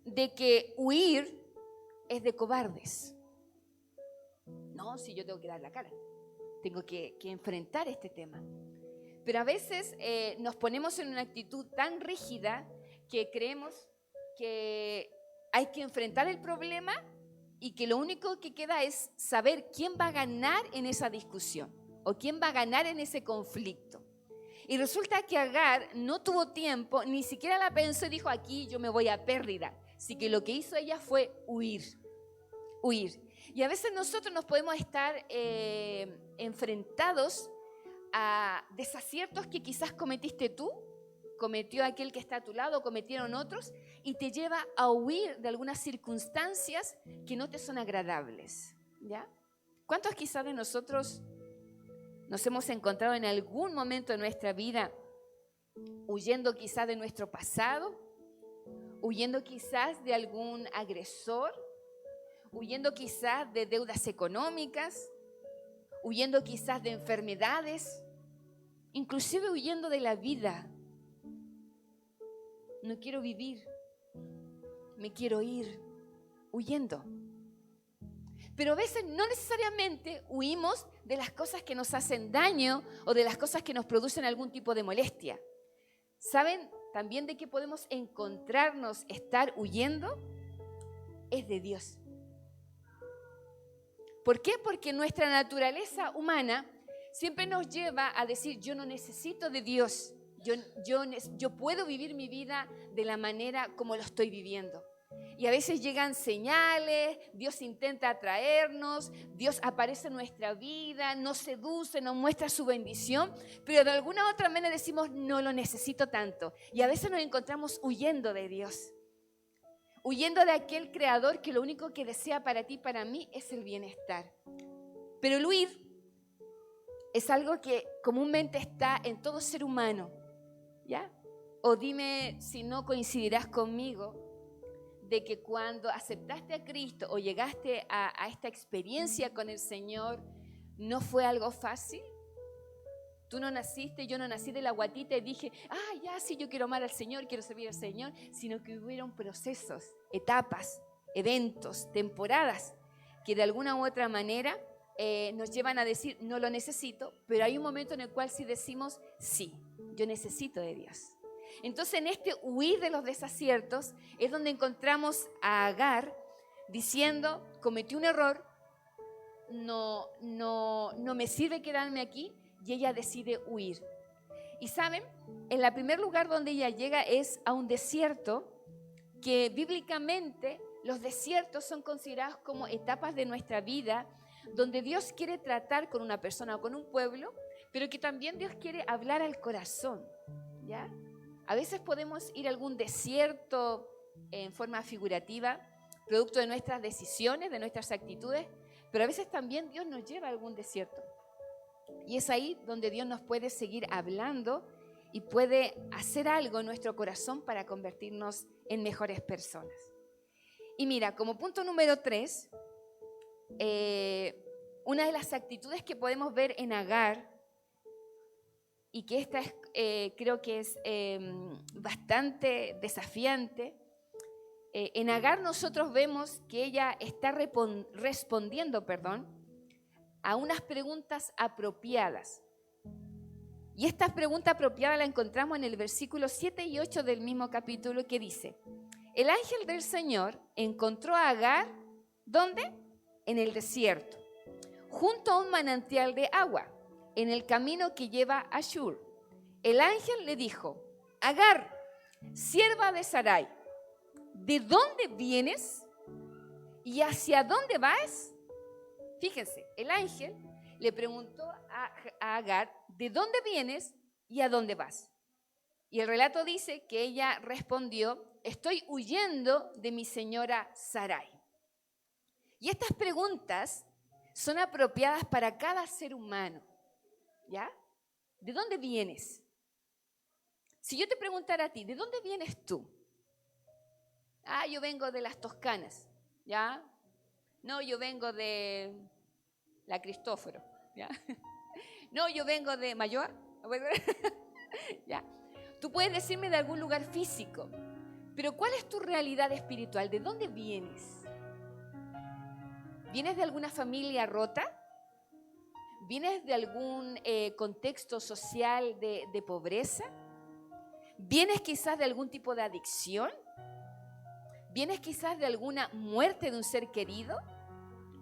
de que huir es de cobardes. No, si yo tengo que dar la cara. Tengo que enfrentar este tema. Pero a veces nos ponemos en una actitud tan rígida que creemos que hay que enfrentar el problema y que lo único que queda es saber quién va a ganar en esa discusión o quién va a ganar en ese conflicto. Y resulta que Agar no tuvo tiempo, ni siquiera la pensó y dijo, aquí yo me voy a pérdida. Así que lo que hizo ella fue huir. Y a veces nosotros nos podemos estar enfrentados a desaciertos que quizás cometiste tú, cometió aquel que está a tu lado, cometieron otros, y te lleva a huir de algunas circunstancias que no te son agradables. ¿Ya? ¿Cuántos quizás de nosotros nos hemos encontrado en algún momento de nuestra vida huyendo quizás de nuestro pasado, huyendo quizás de algún agresor, huyendo quizás de deudas económicas, huyendo quizás de enfermedades, inclusive huyendo de la vida? No quiero vivir, me quiero ir, huyendo. Pero a veces no necesariamente huimos de las cosas que nos hacen daño o de las cosas que nos producen algún tipo de molestia. ¿Saben también de qué podemos encontrarnos estar huyendo? Es de Dios. ¿Por qué? Porque nuestra naturaleza humana siempre nos lleva a decir, yo no necesito de Dios. Yo puedo vivir mi vida de la manera como lo estoy viviendo. Y a veces llegan señales, Dios intenta atraernos, Dios aparece en nuestra vida, nos seduce, nos muestra su bendición, pero de alguna u otra manera decimos, no lo necesito tanto. Y a veces nos encontramos huyendo de Dios. huyendo de aquel creador que lo único que desea para ti y para mí es el bienestar. Pero el huir es algo que comúnmente está en todo ser humano, ¿ya? O dime si no coincidirás conmigo de que cuando aceptaste a Cristo o llegaste a esta experiencia con el Señor, no fue algo fácil. Tú no naciste, yo no nací de la guatita y dije, ya sí, yo quiero amar al Señor, quiero servir al Señor, sino que hubieron procesos, etapas, eventos, temporadas, que de alguna u otra manera nos llevan a decir, no lo necesito, pero hay un momento en el cual sí decimos, sí, yo necesito de Dios. Entonces, en este huir de los desaciertos es donde encontramos a Agar diciendo, cometí un error, no me sirve quedarme aquí, y ella decide huir. Y saben, en el primer lugar donde ella llega es a un desierto, que bíblicamente los desiertos son considerados como etapas de nuestra vida, donde Dios quiere tratar con una persona o con un pueblo, pero que también Dios quiere hablar al corazón, ¿ya? A veces podemos ir a algún desierto en forma figurativa, producto de nuestras decisiones, de nuestras actitudes, pero a veces también Dios nos lleva a algún desierto. Y es ahí donde Dios nos puede seguir hablando y puede hacer algo en nuestro corazón para convertirnos en mejores personas. Y mira, como punto número 3, una de las actitudes que podemos ver en Agar, y que esta es, creo que es bastante desafiante, en Agar nosotros vemos que ella está respondiendo a unas preguntas apropiadas. Y esta pregunta apropiada la encontramos en el versículo 7 y 8 del mismo capítulo, que dice, el ángel del Señor encontró a Agar, ¿dónde? En el desierto, junto a un manantial de agua, en el camino que lleva a Shur. El ángel le dijo, Agar, sierva de Sarai, ¿de dónde vienes y hacia dónde vas? Fíjense, el ángel le preguntó a Agar, ¿de dónde vienes y a dónde vas? Y el relato dice que ella respondió, estoy huyendo de mi señora Sarai. Y estas preguntas son apropiadas para cada ser humano, ¿ya? ¿De dónde vienes? Si yo te preguntara a ti, ¿de dónde vienes tú? Yo vengo de las Toscanas, ¿ya? No, yo vengo de la Cristóforo, ¿ya? No, yo vengo de Mayor, ¿ya? Tú puedes decirme de algún lugar físico, pero ¿cuál es tu realidad espiritual? ¿De dónde vienes? ¿Vienes de alguna familia rota? ¿Vienes de algún contexto social de pobreza? ¿Vienes quizás de algún tipo de adicción? ¿Vienes quizás de alguna muerte de un ser querido?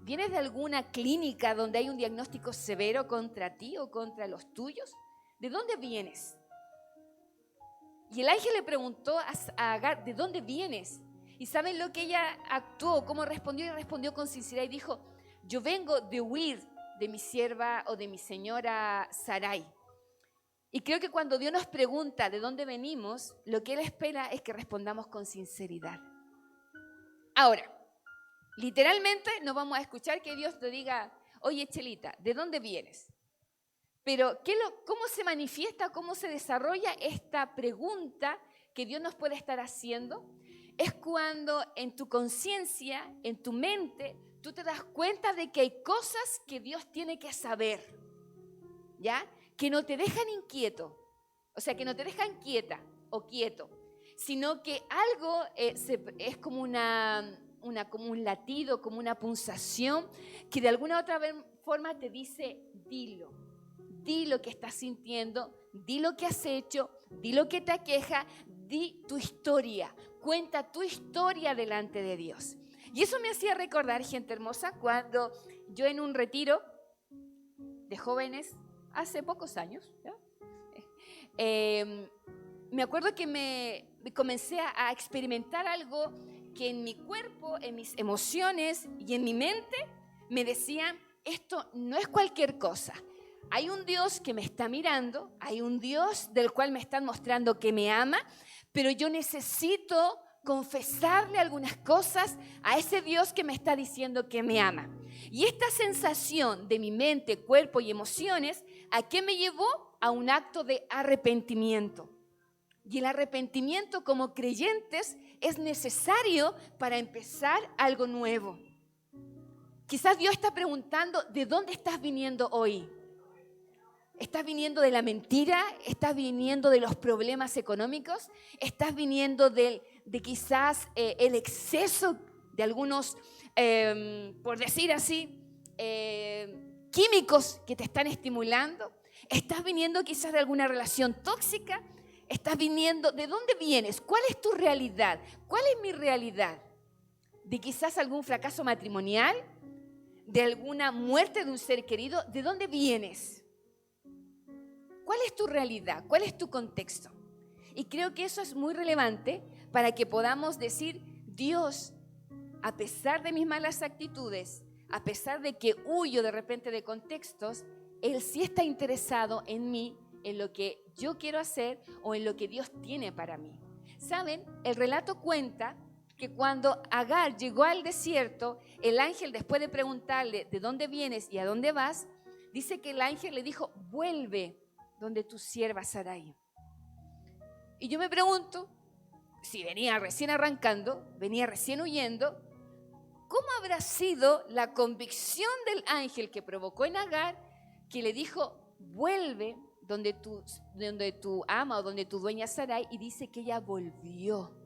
¿Vienes de alguna clínica donde hay un diagnóstico severo contra ti o contra los tuyos? ¿De dónde vienes? Y el ángel le preguntó a Agar, ¿de dónde vienes? ¿Y saben lo que ella actuó? ¿Cómo respondió? Y respondió con sinceridad y dijo, yo vengo de huir de mi sierva o de mi señora Sarai. Y creo que cuando Dios nos pregunta de dónde venimos, lo que Él espera es que respondamos con sinceridad. Ahora, literalmente no vamos a escuchar que Dios te diga, oye Chelita, ¿de dónde vienes? Pero ¿cómo se manifiesta, cómo se desarrolla esta pregunta que Dios nos puede estar haciendo? Es cuando en tu conciencia, en tu mente, tú te das cuenta de que hay cosas que Dios tiene que saber, ¿ya? Que no te dejan inquieto, o sea, que no te dejan quieta o quieto, sino que algo es como como un latido, como una pulsación, que de alguna otra forma te dice, dilo. Di lo que estás sintiendo, di lo que has hecho, di lo que te aqueja, di tu historia, cuenta tu historia delante de Dios. Y eso me hacía recordar, gente hermosa, cuando yo en un retiro de jóvenes, hace pocos años, ¿ya? Me acuerdo que me comencé a experimentar algo que en mi cuerpo, en mis emociones y en mi mente me decían, esto no es cualquier cosa. Hay un Dios que me está mirando, hay un Dios del cual me están mostrando que me ama, pero yo necesito confesarle algunas cosas a ese Dios que me está diciendo que me ama. Y esta sensación de mi mente, cuerpo y emociones, ¿a qué me llevó? A un acto de arrepentimiento. Y el arrepentimiento como creyentes es necesario para empezar algo nuevo. Quizás Dios está preguntando, ¿de dónde estás viniendo hoy? ¿Estás viniendo de la mentira? ¿Estás viniendo de los problemas económicos? ¿Estás viniendo de quizás el exceso de algunos, por decir así, químicos que te están estimulando? ¿Estás viniendo quizás de alguna relación tóxica? ¿Estás viniendo? ¿De dónde vienes? ¿Cuál es tu realidad? ¿Cuál es mi realidad? ¿De quizás algún fracaso matrimonial? ¿De alguna muerte de un ser querido? ¿De dónde vienes? ¿Cuál es tu realidad? ¿Cuál es tu contexto? Y creo que eso es muy relevante para que podamos decir, Dios, a pesar de mis malas actitudes, a pesar de que huyo de repente de contextos, Él sí está interesado en mí, en lo que yo quiero hacer o en lo que Dios tiene para mí. ¿Saben? El relato cuenta que cuando Agar llegó al desierto, el ángel, después de preguntarle de dónde vienes y a dónde vas, dice que el ángel le dijo, vuelve donde tu sierva Sarai. Y yo me pregunto, si venía recién arrancando, venía recién huyendo, ¿cómo habrá sido la convicción del ángel que provocó en Agar, que le dijo, vuelve donde tu ama o donde tu dueña Sarai? Y dice que ella volvió,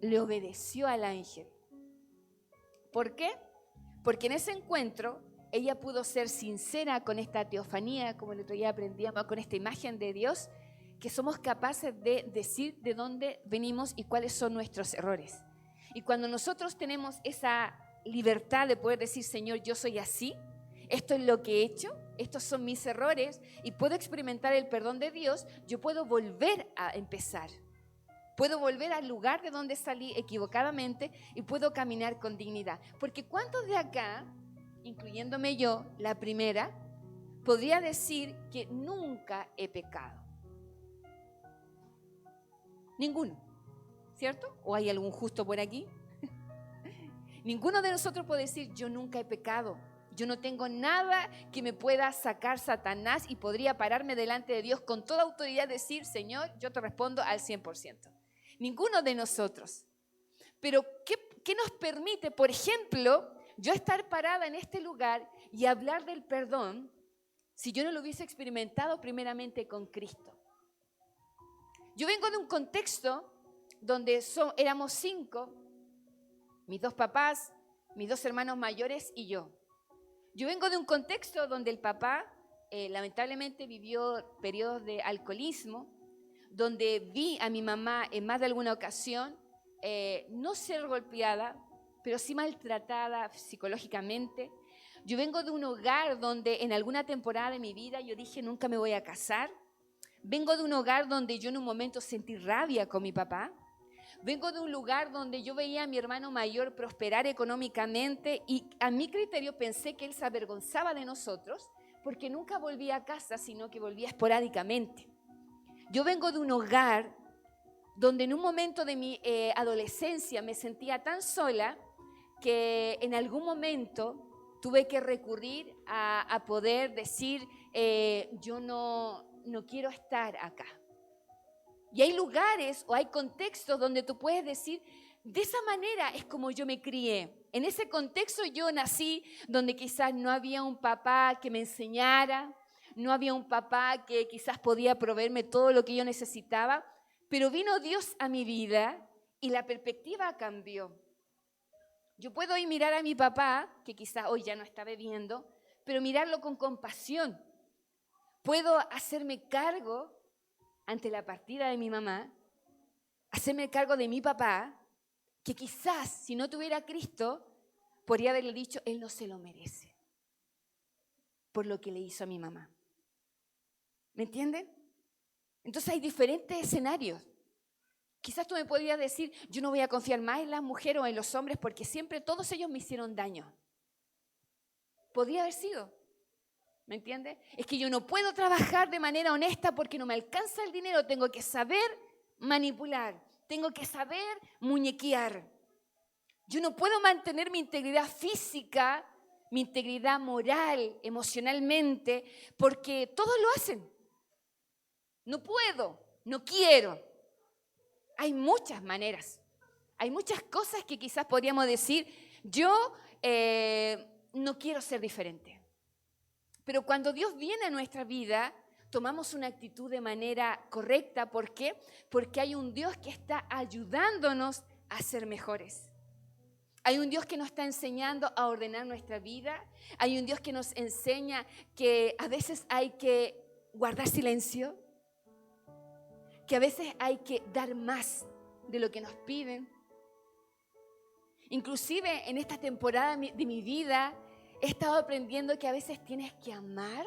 le obedeció al ángel. ¿Por qué? Porque en ese encuentro ella pudo ser sincera con esta teofanía, como el otro día aprendíamos, con esta imagen de Dios, que somos capaces de decir de dónde venimos y cuáles son nuestros errores. Y cuando nosotros tenemos esa libertad de poder decir, Señor, yo soy así, esto es lo que he hecho, estos son mis errores, y puedo experimentar el perdón de Dios, yo puedo volver a empezar. Puedo volver al lugar de donde salí equivocadamente y puedo caminar con dignidad. Porque ¿cuántos de acá, incluyéndome yo, la primera, podría decir que nunca he pecado? Ninguno, ¿cierto? ¿O hay algún justo por aquí? Ninguno de nosotros puede decir, yo nunca he pecado. Yo no tengo nada que me pueda sacar Satanás y podría pararme delante de Dios con toda autoridad y decir, Señor, yo te respondo al 100%. Ninguno de nosotros. Pero, ¿qué nos permite, por ejemplo, yo estar parada en este lugar y hablar del perdón si yo no lo hubiese experimentado primeramente con Cristo? Yo vengo de un contexto donde éramos 5, mis 2 papás, mis 2 hermanos mayores y yo. Yo vengo de un contexto donde el papá lamentablemente vivió periodos de alcoholismo, donde vi a mi mamá en más de alguna ocasión no ser golpeada, pero sí maltratada psicológicamente. Yo vengo de un hogar donde en alguna temporada de mi vida yo dije nunca me voy a casar. Vengo de un hogar donde yo en un momento sentí rabia con mi papá. Vengo de un lugar donde yo veía a mi hermano mayor prosperar económicamente y a mi criterio pensé que él se avergonzaba de nosotros porque nunca volvía a casa, sino que volvía esporádicamente. Yo vengo de un hogar donde en un momento de mi adolescencia me sentía tan sola que en algún momento tuve que recurrir a poder decir, yo no quiero estar acá. Y hay lugares o hay contextos donde tú puedes decir, de esa manera es como yo me crié. En ese contexto yo nací donde quizás no había un papá que me enseñara, no había un papá que quizás podía proveerme todo lo que yo necesitaba, pero vino Dios a mi vida y la perspectiva cambió. Yo puedo hoy mirar a mi papá, que quizás hoy ya no está bebiendo, pero mirarlo con compasión. Puedo hacerme cargo ante la partida de mi mamá, hacerme cargo de mi papá, que quizás si no tuviera Cristo, podría haberle dicho, él no se lo merece, por lo que le hizo a mi mamá. ¿Me entienden? Entonces hay diferentes escenarios. Quizás tú me podrías decir, yo no voy a confiar más en las mujeres o en los hombres porque siempre todos ellos me hicieron daño. Podría haber sido. ¿Me entiendes? Es que yo no puedo trabajar de manera honesta porque no me alcanza el dinero, tengo que saber manipular, tengo que saber muñequear. Yo no puedo mantener mi integridad física, mi integridad moral, emocionalmente, porque todos lo hacen. No puedo, no quiero. Hay muchas maneras, hay muchas cosas que quizás podríamos decir, yo no quiero ser diferente. Pero cuando Dios viene a nuestra vida, tomamos una actitud de manera correcta. ¿Por qué? Porque hay un Dios que está ayudándonos a ser mejores. Hay un Dios que nos está enseñando a ordenar nuestra vida. Hay un Dios que nos enseña que a veces hay que guardar silencio, que a veces hay que dar más de lo que nos piden. Inclusive en esta temporada de mi vida he estado aprendiendo que a veces tienes que amar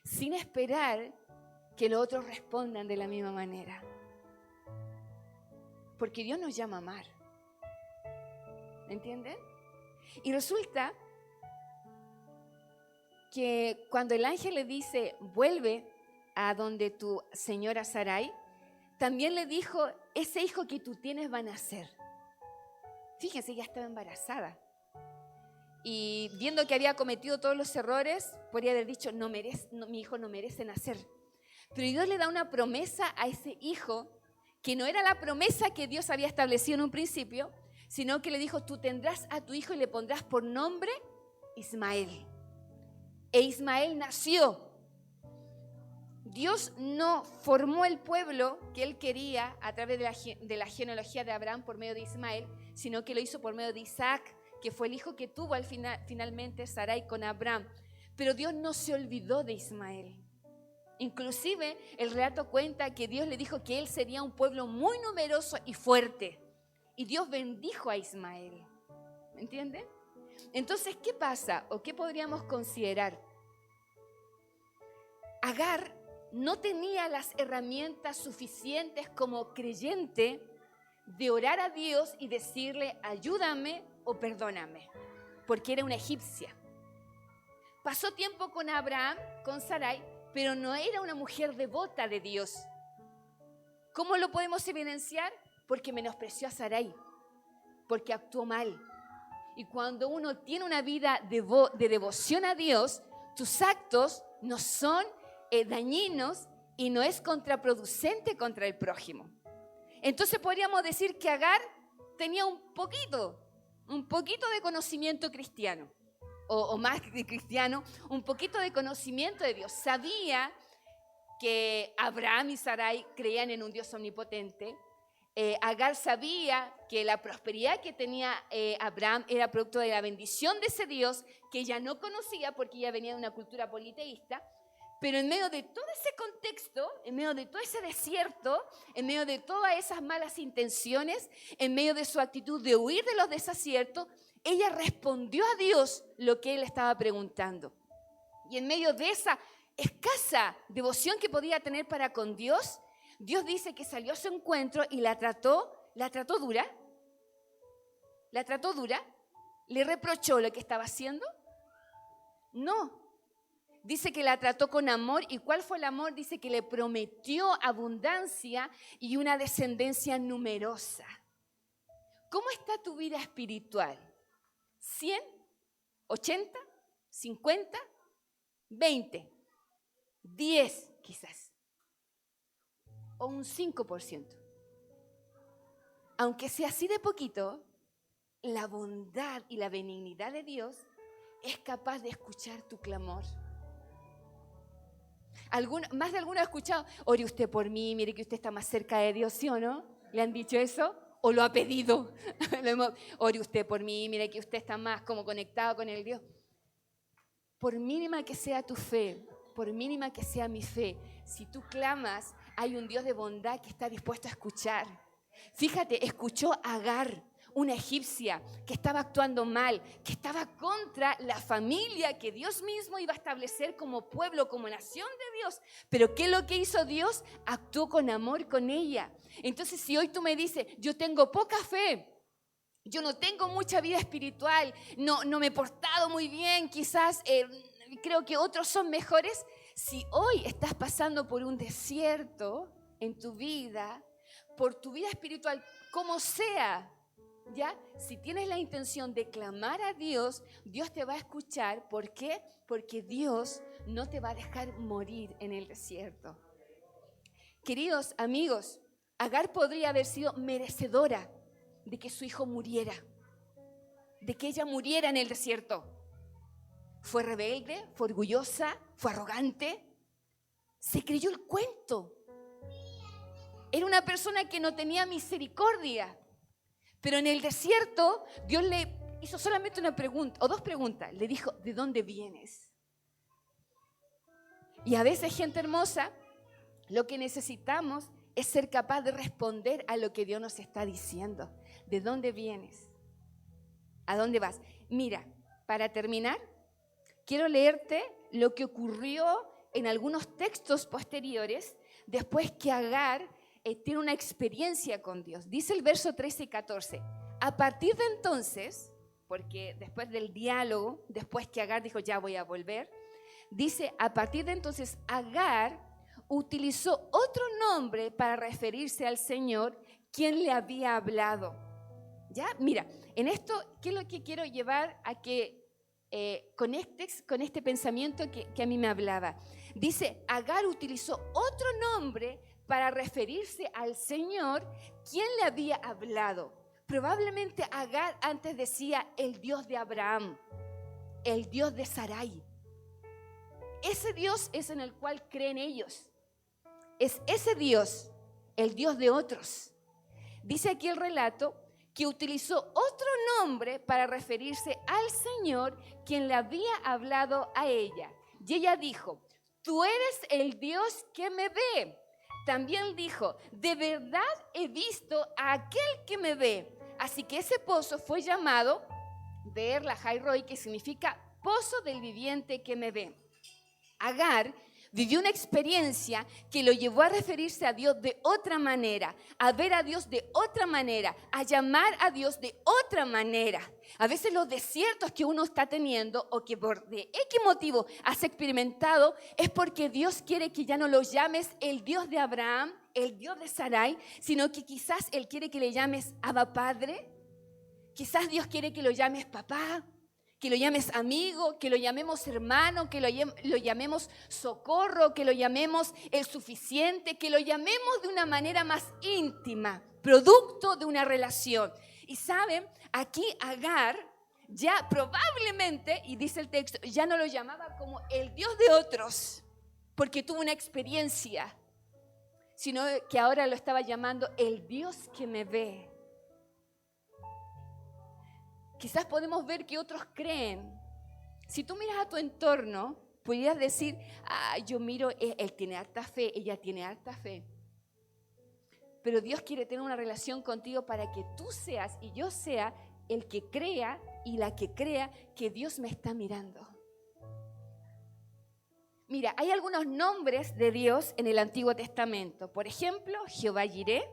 sin esperar que los otros respondan de la misma manera. Porque Dios nos llama a amar. ¿Entienden? Y resulta que cuando el ángel le dice, vuelve a donde tu señora Sarai, también le dijo, ese hijo que tú tienes va a nacer. Fíjense, ya estaba embarazada. Y viendo que había cometido todos los errores, podría haber dicho, mi hijo no merece nacer. Pero Dios le da una promesa a ese hijo, que no era la promesa que Dios había establecido en un principio, sino que le dijo, tú tendrás a tu hijo y le pondrás por nombre Ismael. E Ismael nació. Dios no formó el pueblo que él quería a través de la genealogía de Abraham por medio de Ismael, sino que lo hizo por medio de Isaac, que fue el hijo que tuvo finalmente Sarai con Abraham. Pero Dios no se olvidó de Ismael. Inclusive el relato cuenta que Dios le dijo que él sería un pueblo muy numeroso y fuerte. Y Dios bendijo a Ismael. ¿Me entienden? Entonces, ¿qué pasa? ¿O qué podríamos considerar? Agar no tenía las herramientas suficientes como creyente de orar a Dios y decirle, ayúdame o perdóname, porque era una egipcia. Pasó tiempo con Abraham, con Sarai, pero no era una mujer devota de Dios. ¿Cómo lo podemos evidenciar? Porque menospreció a Sarai, porque actuó mal. Y cuando uno tiene una vida de devoción a Dios, tus actos no son dañinos y no es contraproducente contra el prójimo. Entonces podríamos decir que Agar tenía un poquito de conocimiento cristiano, o más de cristiano, un poquito de conocimiento de Dios. Sabía que Abraham y Sarai creían en un Dios omnipotente. Agar sabía que la prosperidad que tenía Abraham era producto de la bendición de ese Dios que ella no conocía porque ella venía de una cultura politeísta. Pero en medio de todo ese contexto, en medio de todo ese desierto, en medio de todas esas malas intenciones, en medio de su actitud de huir de los desaciertos, ella respondió a Dios lo que él estaba preguntando. Y en medio de esa escasa devoción que podía tener para con Dios, Dios dice que salió a su encuentro y la trató dura. La trató dura. ¿Le reprochó lo que estaba haciendo? No. Dice que la trató con amor. ¿Y cuál fue el amor? Dice que le prometió abundancia y una descendencia numerosa. ¿Cómo está tu vida espiritual? ¿100? ¿80? ¿50? ¿20? ¿10 quizás? ¿O un 5%? Aunque sea así de poquito, la bondad y la benignidad de Dios es capaz de escuchar tu clamor. Más de alguno ha escuchado, ore usted por mí, mire que usted está más cerca de Dios, ¿sí o no? ¿Le han dicho eso? ¿O lo ha pedido? Ore usted por mí, mire que usted está más como conectado con el Dios. Por mínima que sea tu fe, por mínima que sea mi fe, si tú clamas, hay un Dios de bondad que está dispuesto a escuchar. Fíjate, escuchó a Agar, una egipcia que estaba actuando mal, que estaba contra la familia que Dios mismo iba a establecer como pueblo, como nación de Dios. Pero ¿qué es lo que hizo Dios? Actuó con amor con ella. Entonces, si hoy tú me dices, yo tengo poca fe, yo no tengo mucha vida espiritual, no me he portado muy bien, quizás creo que otros son mejores. Si hoy estás pasando por un desierto en tu vida, por tu vida espiritual, como sea, ¿ya? Si tienes la intención de clamar a Dios, Dios te va a escuchar. ¿Por qué? Porque Dios no te va a dejar morir en el desierto. Queridos amigos, Agar podría haber sido merecedora de que su hijo muriera, de que ella muriera en el desierto. Fue rebelde, fue orgullosa, fue arrogante, se creyó el cuento. Era una persona que no tenía misericordia. Pero en el desierto, Dios le hizo solamente una pregunta, o dos preguntas. Le dijo, ¿de dónde vienes? Y a veces, gente hermosa, lo que necesitamos es ser capaz de responder a lo que Dios nos está diciendo. ¿De dónde vienes? ¿A dónde vas? Mira, para terminar, quiero leerte lo que ocurrió en algunos textos posteriores, después que Agar tiene una experiencia con Dios. Dice el verso 13 y 14. A partir de entonces, porque después del diálogo, después que Agar dijo, ya voy a volver, dice, a partir de entonces Agar utilizó otro nombre para referirse al Señor, quien le había hablado. ¿Ya? Mira, en esto, ¿qué es lo que quiero llevar a que conectes con este pensamiento que a mí me hablaba? Dice, Agar utilizó otro nombre para referirse al Señor, quien le había hablado. Probablemente Agar antes decía el Dios de Abraham, el Dios de Sarai. Ese Dios es en el cual creen ellos. Es ese Dios, el Dios de otros. Dice aquí el relato que utilizó otro nombre para referirse al Señor, quien le había hablado a ella. Y ella dijo, tú eres el Dios que me ve. También dijo, de verdad he visto a aquel que me ve. Así que ese pozo fue llamado Beer Lahai Roi, que significa pozo del viviente que me ve. Agar vivió una experiencia que lo llevó a referirse a Dios de otra manera, a ver a Dios de otra manera, a llamar a Dios de otra manera. A veces los desiertos que uno está teniendo o que por de X motivo has experimentado es porque Dios quiere que ya no lo llames el Dios de Abraham, el Dios de Sarai, sino que quizás Él quiere que le llames Abba Padre. Quizás Dios quiere que lo llames papá, que lo llames amigo, que lo llamemos hermano, que lo llamemos socorro, que lo llamemos el suficiente, que lo llamemos de una manera más íntima, producto de una relación. Y saben, aquí Agar ya probablemente, y dice el texto, ya no lo llamaba como el Dios de otros, porque tuvo una experiencia, sino que ahora lo estaba llamando el Dios que me ve. Quizás podemos ver que otros creen. Si tú miras a tu entorno, podrías decir, yo miro, él tiene harta fe, ella tiene harta fe. Pero Dios quiere tener una relación contigo para que tú seas y yo sea el que crea y la que crea que Dios me está mirando. Mira, hay algunos nombres de Dios en el Antiguo Testamento. Por ejemplo, Jehová Jireh,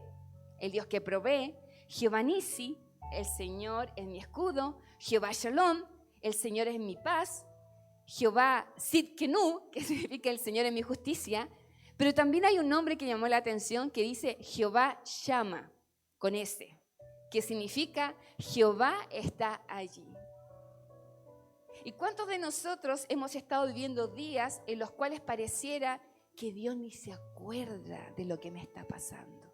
el Dios que provee, Jehová Nisi, el Señor es mi escudo, Jehová Shalom, el Señor es mi paz, Jehová Sidkenu, que significa el Señor es mi justicia, pero también hay un nombre que llamó la atención que dice Jehová Shama, con S, que significa Jehová está allí. ¿Y cuántos de nosotros hemos estado viviendo días en los cuales pareciera que Dios ni se acuerda de lo que me está pasando?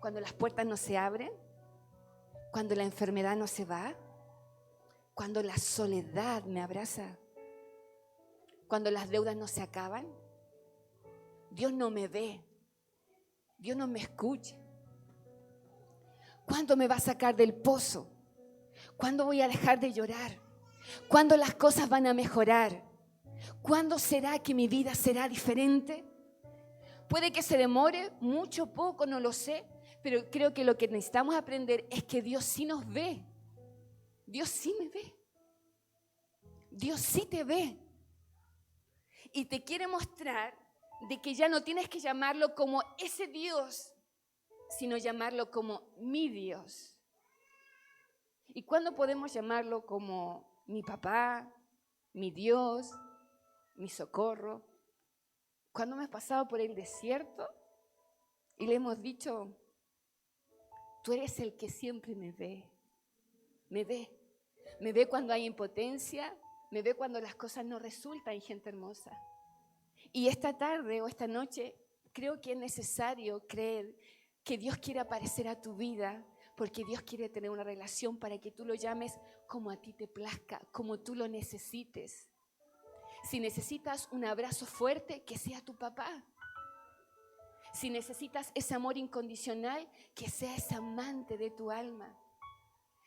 Cuando las puertas no se abren, cuando la enfermedad no se va, cuando la soledad me abraza, cuando las deudas no se acaban, Dios no me ve, Dios no me escucha. ¿Cuándo me va a sacar del pozo? ¿Cuándo voy a dejar de llorar? ¿Cuándo las cosas van a mejorar? ¿Cuándo será que mi vida será diferente? Puede que se demore mucho, poco, no lo sé. Pero creo que lo que necesitamos aprender es que Dios sí nos ve. Dios sí me ve. Dios sí te ve. Y te quiere mostrar de que ya no tienes que llamarlo como ese Dios, sino llamarlo como mi Dios. ¿Y cuándo podemos llamarlo como mi papá, mi Dios, mi socorro? ¿Cuándo me he pasado por el desierto? Y le hemos dicho, tú eres el que siempre me ve. Me ve. Me ve cuando hay impotencia, me ve cuando las cosas no resultan, gente hermosa. Y esta tarde o esta noche creo que es necesario creer que Dios quiere aparecer a tu vida, porque Dios quiere tener una relación para que tú lo llames como a ti te plazca, como tú lo necesites. Si necesitas un abrazo fuerte, que sea tu papá. Si necesitas ese amor incondicional, que sea ese amante de tu alma.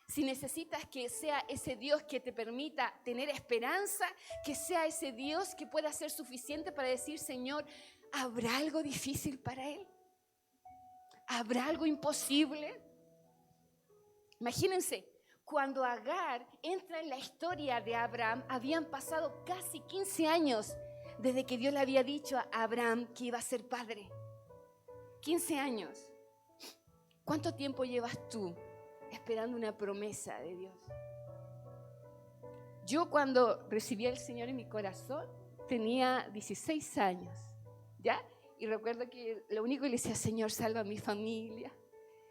Si necesitas que sea ese Dios que te permita tener esperanza, que sea ese Dios que pueda ser suficiente para decir, Señor, ¿habrá algo difícil para Él? ¿Habrá algo imposible? Imagínense, cuando Agar entra en la historia de Abraham, habían pasado casi 15 años desde que Dios le había dicho a Abraham que iba a ser padre. 15 años. ¿Cuánto tiempo llevas tú esperando una promesa de Dios? Yo cuando recibí al Señor en mi corazón tenía 16 años, ¿ya? Y recuerdo que lo único que le decía, Señor, salva a mi familia,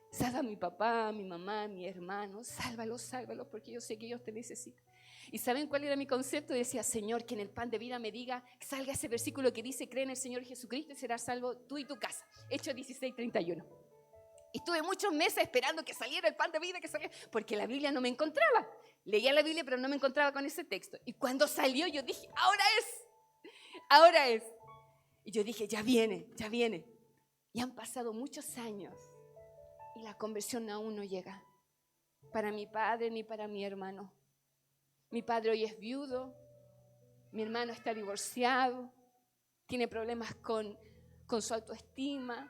salva a mi papá, a mi mamá, a mi hermano, sálvalos, sálvalos, porque yo sé que ellos te necesitan. ¿Y saben cuál era mi concepto? Decía, Señor, que en el pan de vida me diga, salga ese versículo que dice, cree en el Señor Jesucristo y serás salvo tú y tu casa. Hechos 16:31. Y estuve muchos meses esperando que saliera el pan de vida, que saliera, porque la Biblia no me encontraba. Leía la Biblia, pero no me encontraba con ese texto. Y cuando salió, yo dije, ahora es, ahora es. Y yo dije, ya viene, ya viene. Y han pasado muchos años y la conversión aún no llega. Para mi padre ni para mi hermano. Mi padre hoy es viudo, mi hermano está divorciado, tiene problemas con su autoestima.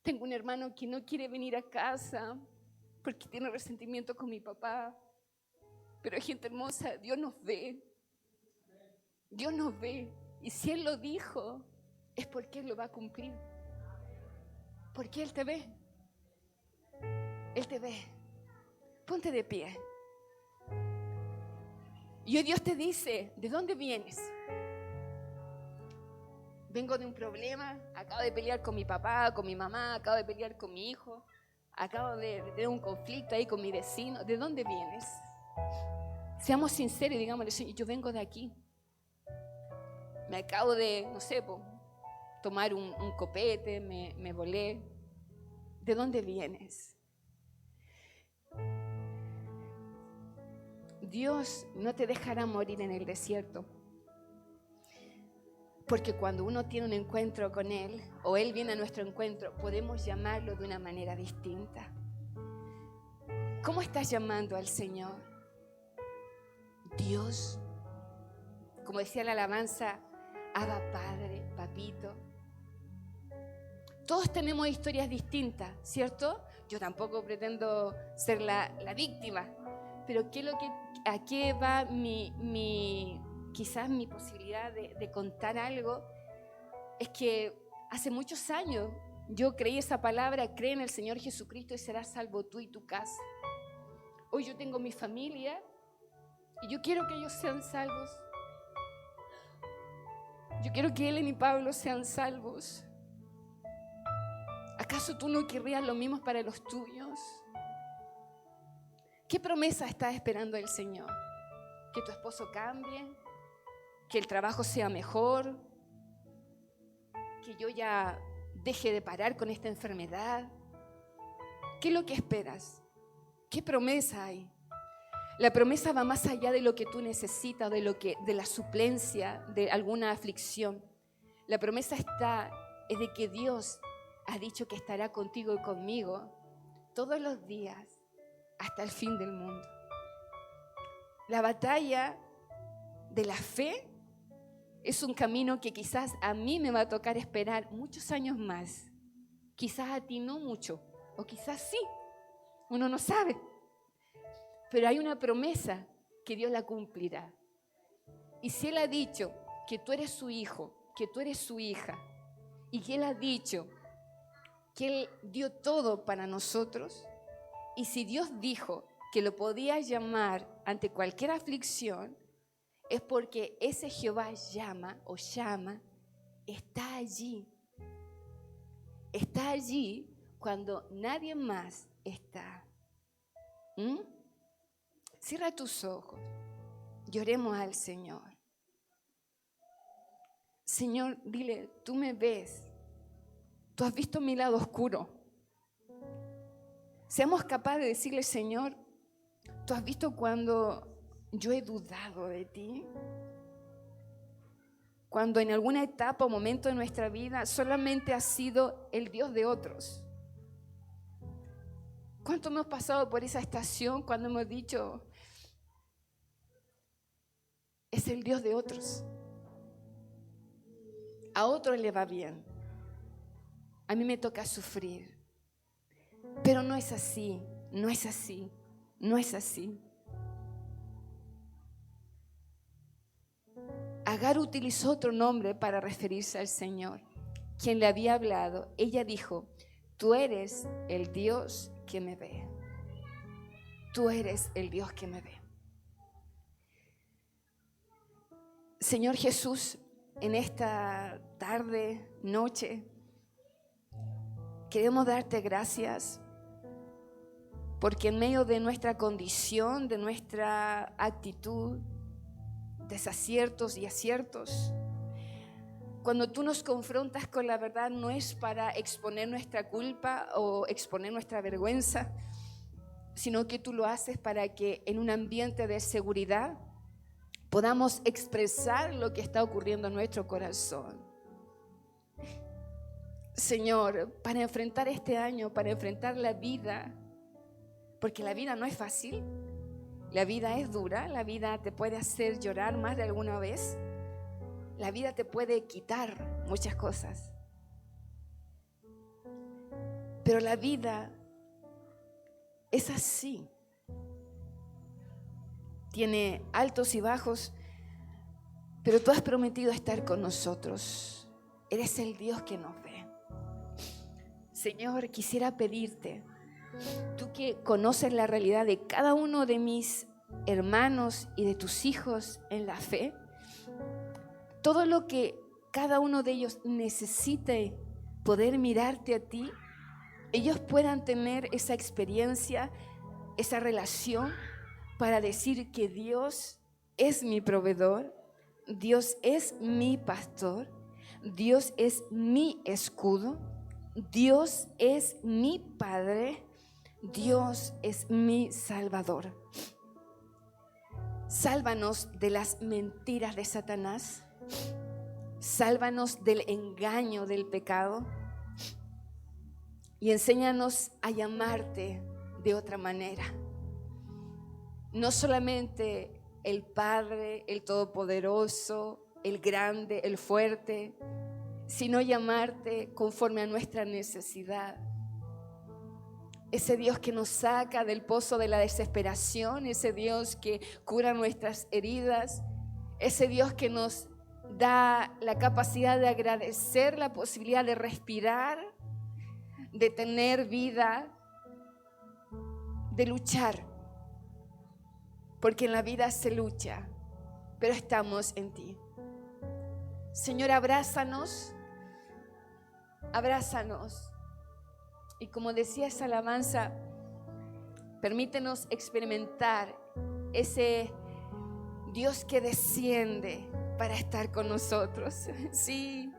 Tengo un hermano que no quiere venir a casa porque tiene resentimiento con mi papá. Pero gente hermosa, Dios nos ve. Dios nos ve. Y si Él lo dijo, es porque Él lo va a cumplir. Porque Él te ve. Él te ve. Ponte de pie. Y hoy Dios te dice, ¿de dónde vienes? Vengo de un problema, acabo de pelear con mi papá, con mi mamá, acabo de pelear con mi hijo, acabo de tener un conflicto ahí con mi vecino. ¿De dónde vienes? Seamos sinceros y digámosle, Señor, yo vengo de aquí. Me acabo de, no sé, tomar un copete, me volé. ¿De dónde vienes? Dios no te dejará morir en el desierto. Porque cuando uno tiene un encuentro con Él, o Él viene a nuestro encuentro, podemos llamarlo de una manera distinta. ¿Cómo estás llamando al Señor? Dios. Como decía la alabanza, Abba Padre, Papito. Todos tenemos historias distintas, ¿cierto? Yo tampoco pretendo ser la víctima. Pero ¿a qué va quizás mi posibilidad de contar algo? Es que hace muchos años yo creí esa palabra, cree en el Señor Jesucristo y serás salvo tú y tu casa. Hoy yo tengo mi familia y yo quiero que ellos sean salvos. Yo quiero que Ellen y Pablo sean salvos. ¿Acaso tú no querrías lo mismo para los tuyos? ¿Qué promesa estás esperando del Señor? ¿Que tu esposo cambie? ¿Que el trabajo sea mejor? ¿Que yo ya deje de parar con esta enfermedad? ¿Qué es lo que esperas? ¿Qué promesa hay? La promesa va más allá de lo que tú necesitas, de la suplencia, de alguna aflicción. La promesa es de que Dios ha dicho que estará contigo y conmigo todos los días hasta el fin del mundo. La batalla de la fe es un camino que quizás a mí me va a tocar esperar muchos años más. Quizás a ti no mucho, o quizás sí, uno no sabe. Pero hay una promesa que Dios la cumplirá. Y si Él ha dicho que tú eres su hijo, que tú eres su hija, y que Él ha dicho que Él dio todo para nosotros, y si Dios dijo que lo podía llamar ante cualquier aflicción, es porque ese Jehová llama, está allí. está allí cuando nadie más está. Cierra tus ojos y oremos al Señor. Señor, dile, tú me ves, tú has visto mi lado oscuro. Seamos capaces de decirle, Señor, tú has visto cuando yo he dudado de ti, cuando en alguna etapa o momento de nuestra vida solamente has sido el Dios de otros. ¿Cuánto hemos pasado por esa estación cuando hemos dicho, es el Dios de otros? A otro le va bien, a mí me toca sufrir. Pero no es así, no es así, no es así. Agar utilizó otro nombre para referirse al Señor, quien le había hablado. Ella dijo, tú eres el Dios que me ve. Tú eres el Dios que me ve. Señor Jesús, en esta tarde, noche, queremos darte gracias porque en medio de nuestra condición, de nuestra actitud, desaciertos y aciertos, cuando tú nos confrontas con la verdad no es para exponer nuestra culpa o exponer nuestra vergüenza, sino que tú lo haces para que en un ambiente de seguridad podamos expresar lo que está ocurriendo en nuestro corazón. Señor, para enfrentar este año, para enfrentar la vida, porque la vida no es fácil, la vida es dura, la vida te puede hacer llorar más de alguna vez, la vida te puede quitar muchas cosas, pero la vida es así. Tiene altos y bajos, pero tú has prometido estar con nosotros. Eres el Dios que nos ve. Señor, quisiera pedirte, tú que conoces la realidad de cada uno de mis hermanos y de tus hijos en la fe, todo lo que cada uno de ellos necesite poder mirarte a ti, ellos puedan tener esa experiencia, esa relación para decir que Dios es mi proveedor, Dios es mi pastor, Dios es mi escudo, Dios es mi Padre, Dios es mi Salvador. Sálvanos de las mentiras de Satanás, sálvanos del engaño del pecado y enséñanos a llamarte de otra manera. No solamente el Padre, el Todopoderoso, el Grande, el Fuerte, sino llamarte conforme a nuestra necesidad. Ese Dios que nos saca del pozo de la desesperación, ese Dios que cura nuestras heridas, ese Dios que nos da la capacidad de agradecer la posibilidad de respirar, de tener vida, de luchar. Porque en la vida se lucha, pero estamos en ti. Señor, abrázanos, abrázanos. Y como decía esa alabanza, permítenos experimentar ese Dios que desciende para estar con nosotros. Sí,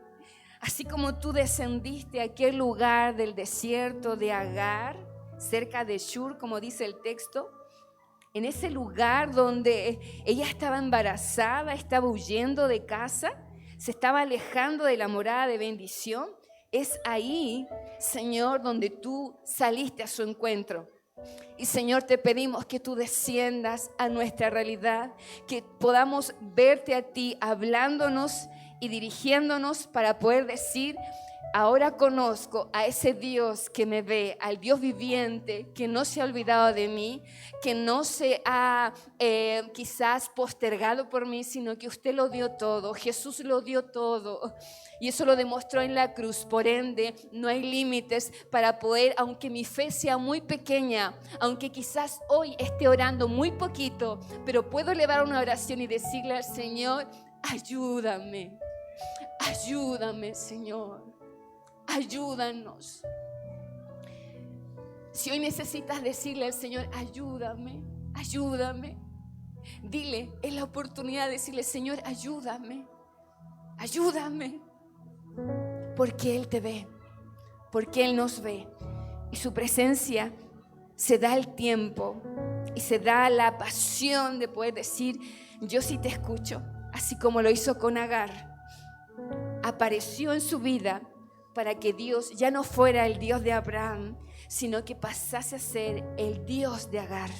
así como tú descendiste a aquel lugar del desierto de Agar, cerca de Shur, como dice el texto, en ese lugar donde ella estaba embarazada, estaba huyendo de casa, se estaba alejando de la morada de bendición. Es ahí, Señor, donde tú saliste a su encuentro. Y Señor, te pedimos que tú desciendas a nuestra realidad, que podamos verte a ti hablándonos y dirigiéndonos para poder decir: ahora conozco a ese Dios que me ve, al Dios viviente que no se ha olvidado de mí, que no se ha quizás postergado por mí, sino que usted lo dio todo, Jesús lo dio todo. Y eso lo demostró en la cruz. Por ende, no hay límites para poder, aunque mi fe sea muy pequeña, aunque quizás hoy esté orando muy poquito, pero puedo elevar una oración y decirle al Señor: ayúdame, ayúdame, Señor. ayúdanos. Si hoy necesitas decirle al Señor, ayúdame, ayúdame. Dile, es la oportunidad de decirle, Señor, ayúdame, ayúdame. Porque Él te ve, porque Él nos ve. Y su presencia se da el tiempo y se da la pasión de poder decir, yo sí te escucho. Así como lo hizo con Agar. Apareció en su vida para que Dios ya no fuera el Dios de Abraham, sino que pasase a ser el Dios de Agar.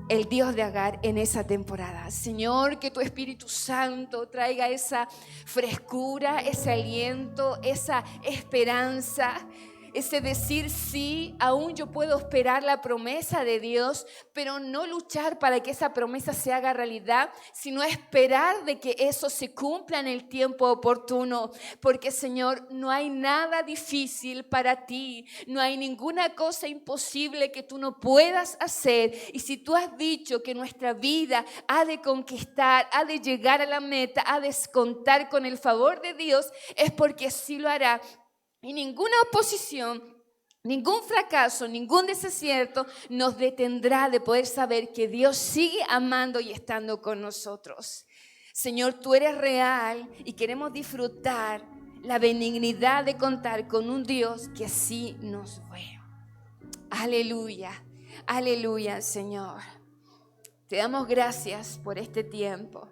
El Dios de Agar en esa temporada. Señor, que tu Espíritu Santo traiga esa frescura, ese aliento, esa esperanza, ese decir sí, aún yo puedo esperar la promesa de Dios, pero no luchar para que esa promesa se haga realidad, sino esperar de que eso se cumpla en el tiempo oportuno. Porque, Señor, no hay nada difícil para ti, no hay ninguna cosa imposible que tú no puedas hacer. Y si tú has dicho que nuestra vida ha de conquistar, ha de llegar a la meta, ha de contar con el favor de Dios, es porque así lo hará. Y ninguna oposición, ningún fracaso, ningún desacierto nos detendrá de poder saber que Dios sigue amando y estando con nosotros. Señor, tú eres real y queremos disfrutar la benignidad de contar con un Dios que sí nos ve. Aleluya, aleluya, Señor. Te damos gracias por este tiempo.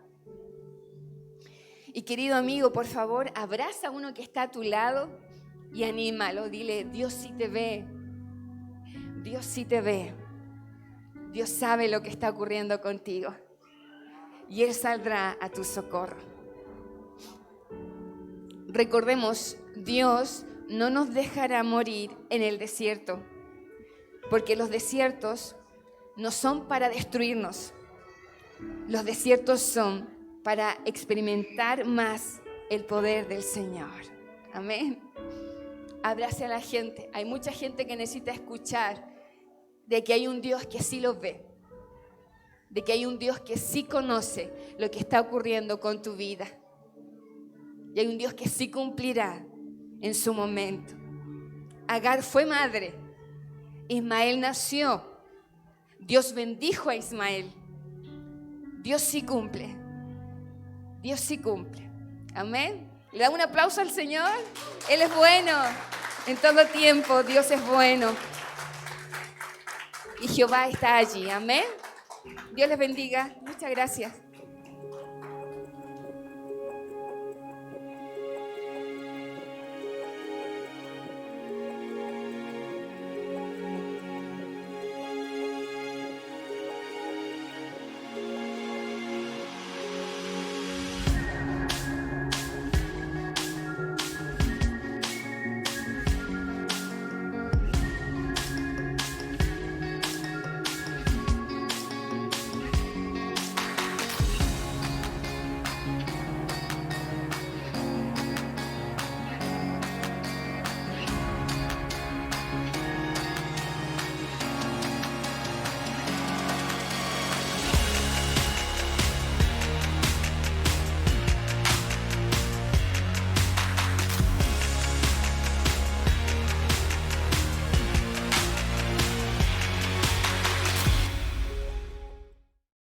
Y querido amigo, por favor, abraza a uno que está a tu lado y anímalo, dile, Dios sí te ve, Dios sí te ve, Dios sabe lo que está ocurriendo contigo y Él saldrá a tu socorro. Recordemos, Dios no nos dejará morir en el desierto, porque los desiertos no son para destruirnos, los desiertos son para experimentar más el poder del Señor. Amén. Abrace a la gente. Hay mucha gente que necesita escuchar de que hay un Dios que sí los ve, de que hay un Dios que sí conoce lo que está ocurriendo con tu vida. Y hay un Dios que sí cumplirá en su momento. Agar fue madre. Ismael nació. Dios bendijo a Ismael. Dios sí cumple. Dios sí cumple. Amén. ¿Le da un aplauso al Señor? Él es bueno. En todo tiempo Dios es bueno. Y Jehová está allí. Amén. Dios les bendiga. Muchas gracias.